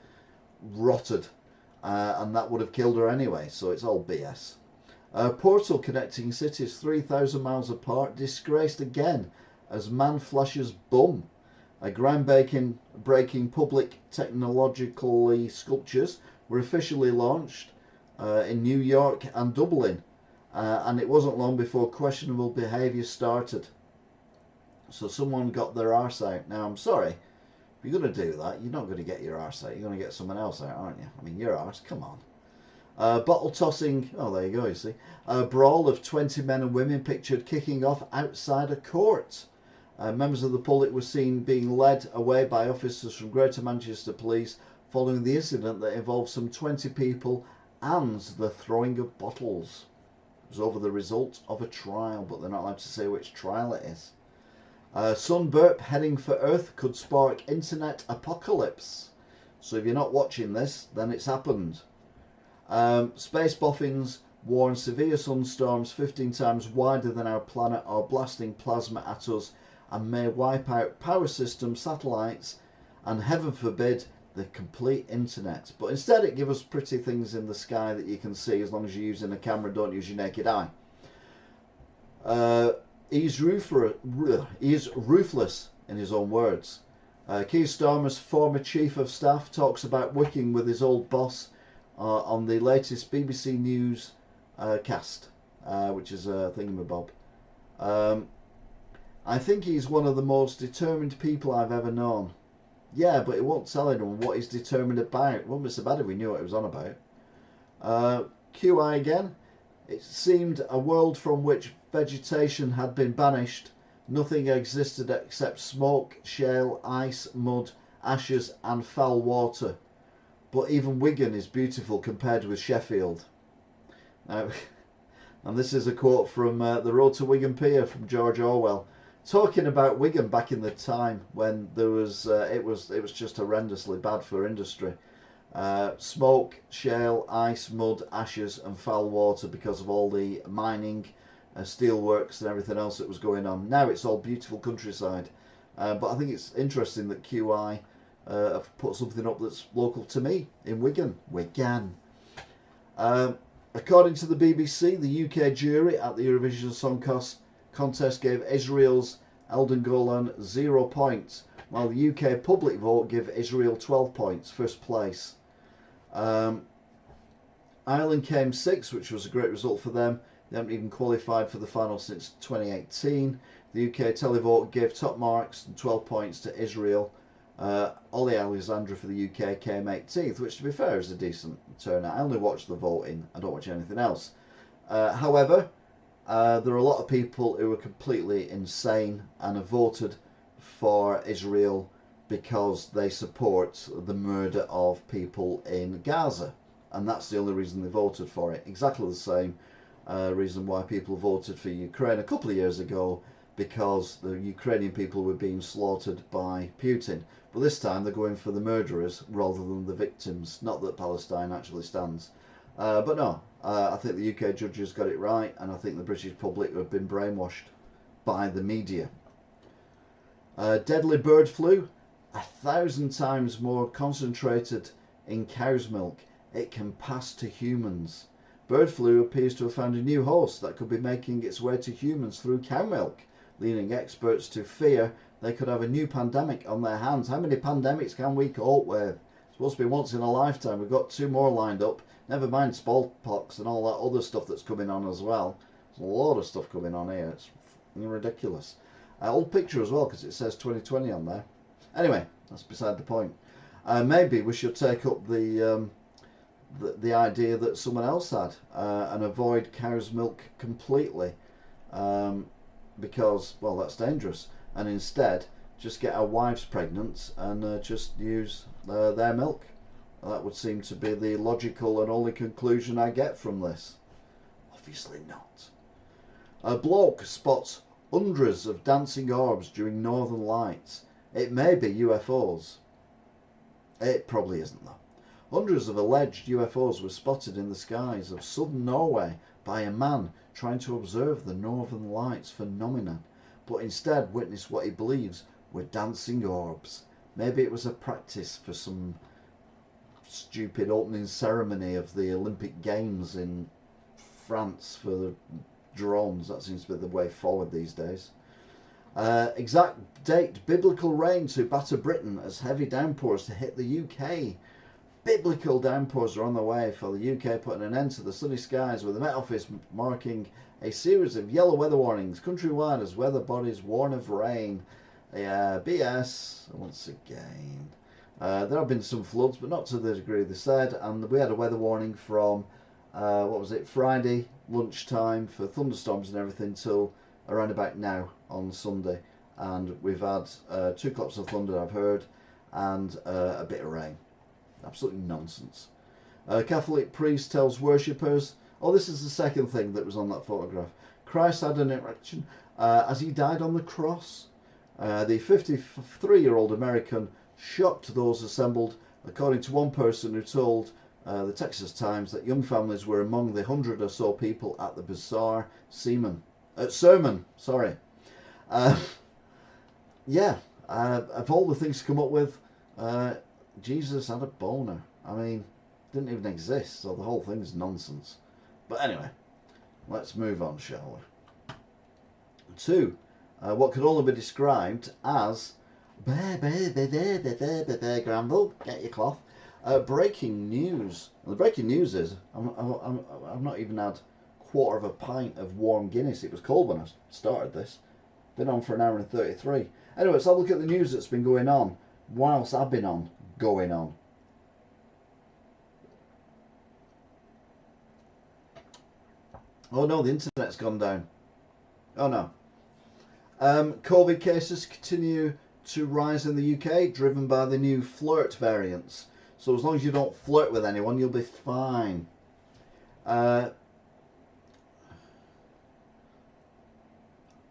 rotted and that would have killed her anyway, so it's all BS. A portal connecting cities 3,000 miles apart disgraced again as man flashes bum. A groundbreaking public technologically sculptures were officially launched in New York and Dublin, and it wasn't long before questionable behaviour started. So someone got their arse out. Now I'm sorry, if you're going to do that, you're not going to get your arse out, you're going to get someone else out, aren't you? I mean, your arse, come on. Bottle tossing, oh there you go, you see. A brawl of 20 men and women pictured kicking off outside a court. Members of the public were seen being led away by officers from Greater Manchester Police following the incident that involved some 20 people and the throwing of bottles. It was over the result of a trial, but they're not allowed to say which trial it is. Sun burp heading for Earth could spark internet apocalypse. So if you're not watching this, then it's happened. Space boffins warn severe sunstorms 15 times wider than our planet are blasting plasma at us and may wipe out power systems, satellites, and heaven forbid the complete internet. But instead it gives us pretty things in the sky that you can see as long as you're using a camera, don't use your naked eye. He's ruthless in his own words. Keir Starmer's former chief of staff talks about working with his old boss on the latest BBC News cast, which is a thingamabob. I think he's one of the most determined people I've ever known. Yeah, but it won't tell anyone what he's determined about. It wouldn't be so bad if we knew what it was on about. QI again. It seemed a world from which vegetation had been banished. Nothing existed except smoke, shale, ice, mud, ashes and foul water. But even Wigan is beautiful compared with Sheffield. Now, and this is a quote from The Road to Wigan Pier from George Orwell, talking about Wigan back in the time when there was it was just horrendously bad for industry. Smoke, shale, ice, mud, ashes and foul water because of all the mining, steelworks and everything else that was going on. Now it's all beautiful countryside. But I think it's interesting that QI have put something up that's local to me in Wigan. According to the BBC, the UK jury at the Eurovision Song Contest gave Israel's Eldon Golan 0 points, while the UK public vote gave Israel 12 points, first place. Ireland came 6th, which was a great result for them. They haven't even qualified for the final since 2018. The UK televote gave top marks and 12 points to Israel. Ollie Alexandra for the UK came 18th, which to be fair is a decent turnout. I only watch the voting, I don't watch anything else. However, there are a lot of people who are completely insane and have voted for Israel because they support the murder of people in Gaza, and that's the only reason they voted for it. Exactly the same reason why people voted for Ukraine a couple of years ago, because the Ukrainian people were being slaughtered by Putin. But this time they're going for the murderers rather than the victims. Not that Palestine actually stands. But no, I think the UK judges got it right, and I think the British public have been brainwashed by the media. Deadly bird flu, 1,000 times more concentrated in cow's milk. It can pass to humans. Bird flu appears to have found a new host that could be making its way to humans through cow milk, leading experts to fear they could have a new pandemic on their hands. How many pandemics can we cope with? It's supposed to be once in a lifetime. We've got 2 more lined up. Never mind smallpox and all that other stuff that's coming on as well. There's a lot of stuff coming on here. It's ridiculous. Old picture as well, because it says 2020 on there. Anyway, that's beside the point. Maybe we should take up the idea that someone else had and avoid cow's milk completely, because, well, that's dangerous, and instead just get our wives pregnant and just use their milk. That would seem to be the logical and only conclusion I get from this. Obviously not. A bloke spots hundreds of dancing orbs during northern lights. It may be UFOs. It probably isn't though. Hundreds of alleged UFOs were spotted in the skies of southern Norway by a man trying to observe the northern lights phenomenon, but instead witnessed what he believes were dancing orbs. Maybe it was a practice for some stupid opening ceremony of the Olympic Games in France for the drones. That seems to be the way forward these days. Exact date: biblical rain to batter Britain as heavy downpours to hit the UK. Biblical downpours are on the way for the UK, putting an end to the sunny skies, with the Met Office marking a series of yellow weather warnings countrywide as weather bodies warn of rain. Yeah, BS once again. There have been some floods, but not to the degree they said, and we had a weather warning from what was it, Friday lunchtime for thunderstorms and everything till around about now on Sunday, and we've had 2 claps of thunder I've heard, and a bit of rain. Absolutely nonsense. Catholic priest tells worshippers, oh, this is the second thing that was on that photograph. Christ had an erection as he died on the cross. The 53-year-old American shocked those assembled, according to one person who told the Texas Times that young families were among the 100 or so people at the bizarre sermon. Yeah, of all the things to come up with, Jesus had a boner. I mean, didn't even exist, so the whole thing's nonsense. But anyway, let's move on, shall we? 2. What could only be described as Granville, get your cloth. Breaking news. The breaking news is I've not even had quarter of a pint of warm Guinness. It was cold when I started this. Been on for an hour and 33. Anyway, let's have a look at the news that's been going on whilst I've been going on. Oh no, the internet's gone down. Oh no. COVID cases continue to rise in the UK, driven by the new flirt variants. So as long as you don't flirt with anyone, you'll be fine. A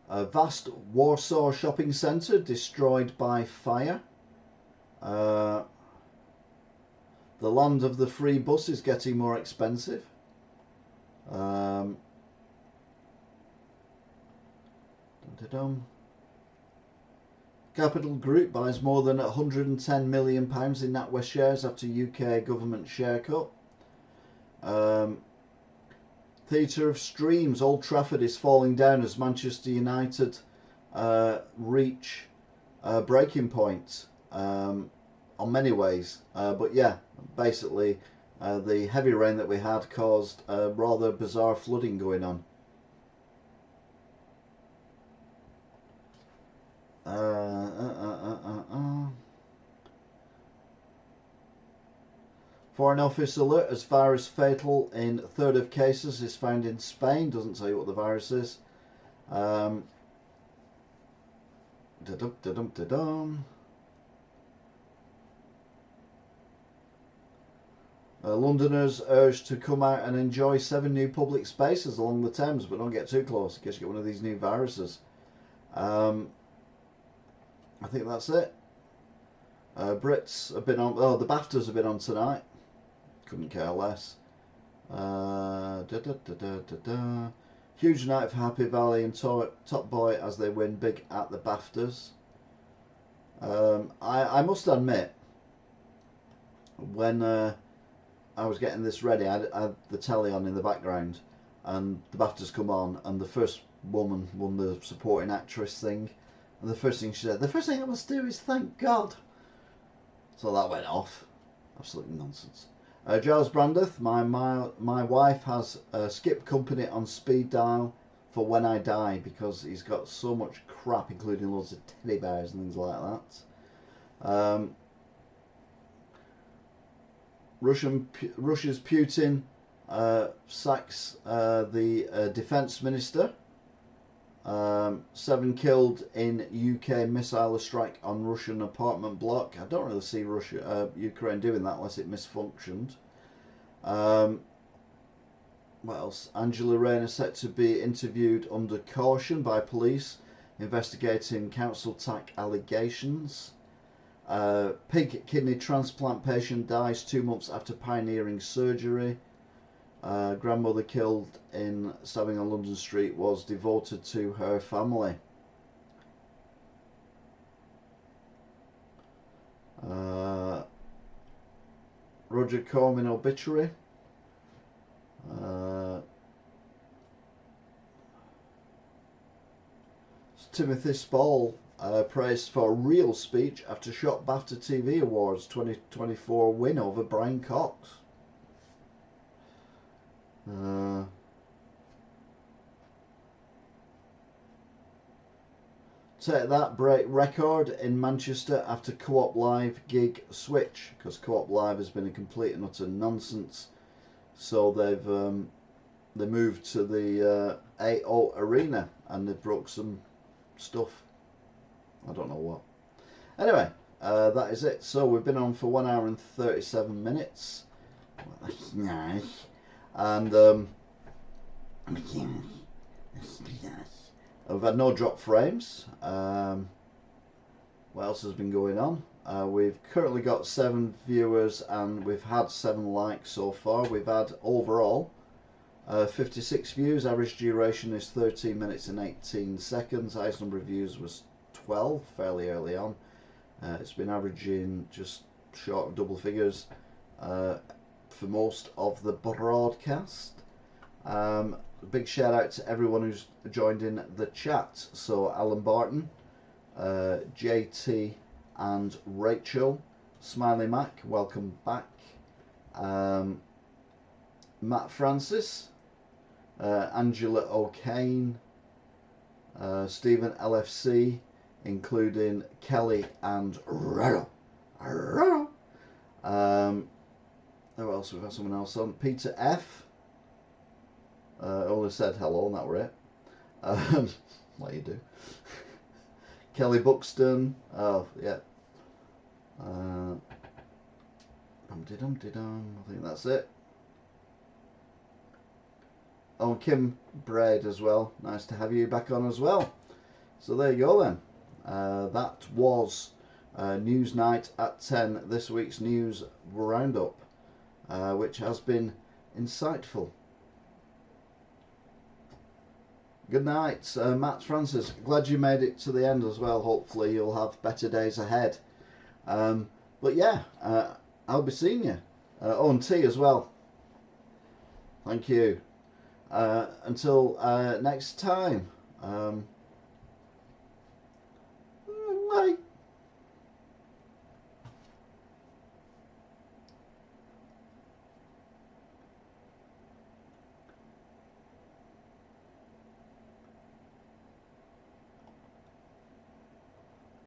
vast Warsaw shopping centre destroyed by fire. The land of the free bus is getting more expensive. Capital Group buys more than £110 million in NatWest shares after UK government share cut. Theatre of Streams, Old Trafford is falling down as Manchester United reach breaking point on many ways. But yeah, basically the heavy rain that we had caused rather bizarre flooding going on. Foreign Office alert as virus fatal in third of cases is found in Spain. Doesn't tell you what the virus is. Da-dum. Londoners urged to come out and enjoy 7 new public spaces along the Thames, but don't get too close in case you get one of these new viruses. I think that's it. Brits have been on. Oh, the BAFTAs have been on tonight. Couldn't care less. Huge night for Happy Valley and Top Boy as they win big at the BAFTAs. I must admit, when I was getting this ready, I had the telly on in the background, and the BAFTAs come on, and the first woman won the supporting actress thing, and the first thing she said, the first thing I must do is thank God. So that went off. Absolutely nonsense. Giles Brandeth, my wife has skipped company on speed dial for when I die because he's got so much crap, including loads of teddy bears and things like that. Russia's Putin sacks the defence minister. 7 killed in UK missile strike on Russian apartment block. I don't really see Ukraine doing that unless it misfunctioned. What else? Angela Rayner set to be interviewed under caution by police investigating council tax allegations. Pig kidney transplant patient dies 2 months after pioneering surgery. Grandmother killed in stabbing on London Street was devoted to her family. Roger Corman obituary. Timothy Spall praised for a real speech after shock BAFTA TV Awards 2024 win over Brian Cox. Take that, break record in Manchester after Co-op Live gig switch, because Co-op Live has been a complete and utter nonsense. So they moved to the AO Arena and they broke some stuff. I don't know what. Anyway, that is it. So we've been on for 1 hour and 37 minutes. Well, that's nice. And we've had no drop frames. What else has been going on? We've currently got 7 viewers and we've had 7 likes so far. We've had overall 56 views. Average duration is 13 minutes and 18 seconds. Highest number of views was 12 fairly early on. It's been averaging just short of double figures for most of the broadcast. Big shout out to everyone who's joined in the chat. So Alan Barton, JT and Rachel, Smiley Mac, welcome back. Matt Francis, Angela O'Kane, Stephen LFC, including Kelly and Raro. Who else? We've had someone else on. Peter F. Only said hello and that were it. Like you do. Kelly Buxton. Oh, yeah. I think that's it. Oh, Kim Braid as well. Nice to have you back on as well. So there you go then. That was Newsnight at 10. This week's news roundup, which has been insightful. Good night, Matt Francis. Glad you made it to the end as well. Hopefully you'll have better days ahead. But yeah, I'll be seeing you. Oh, and T as well. Thank you. Until next time. Bye.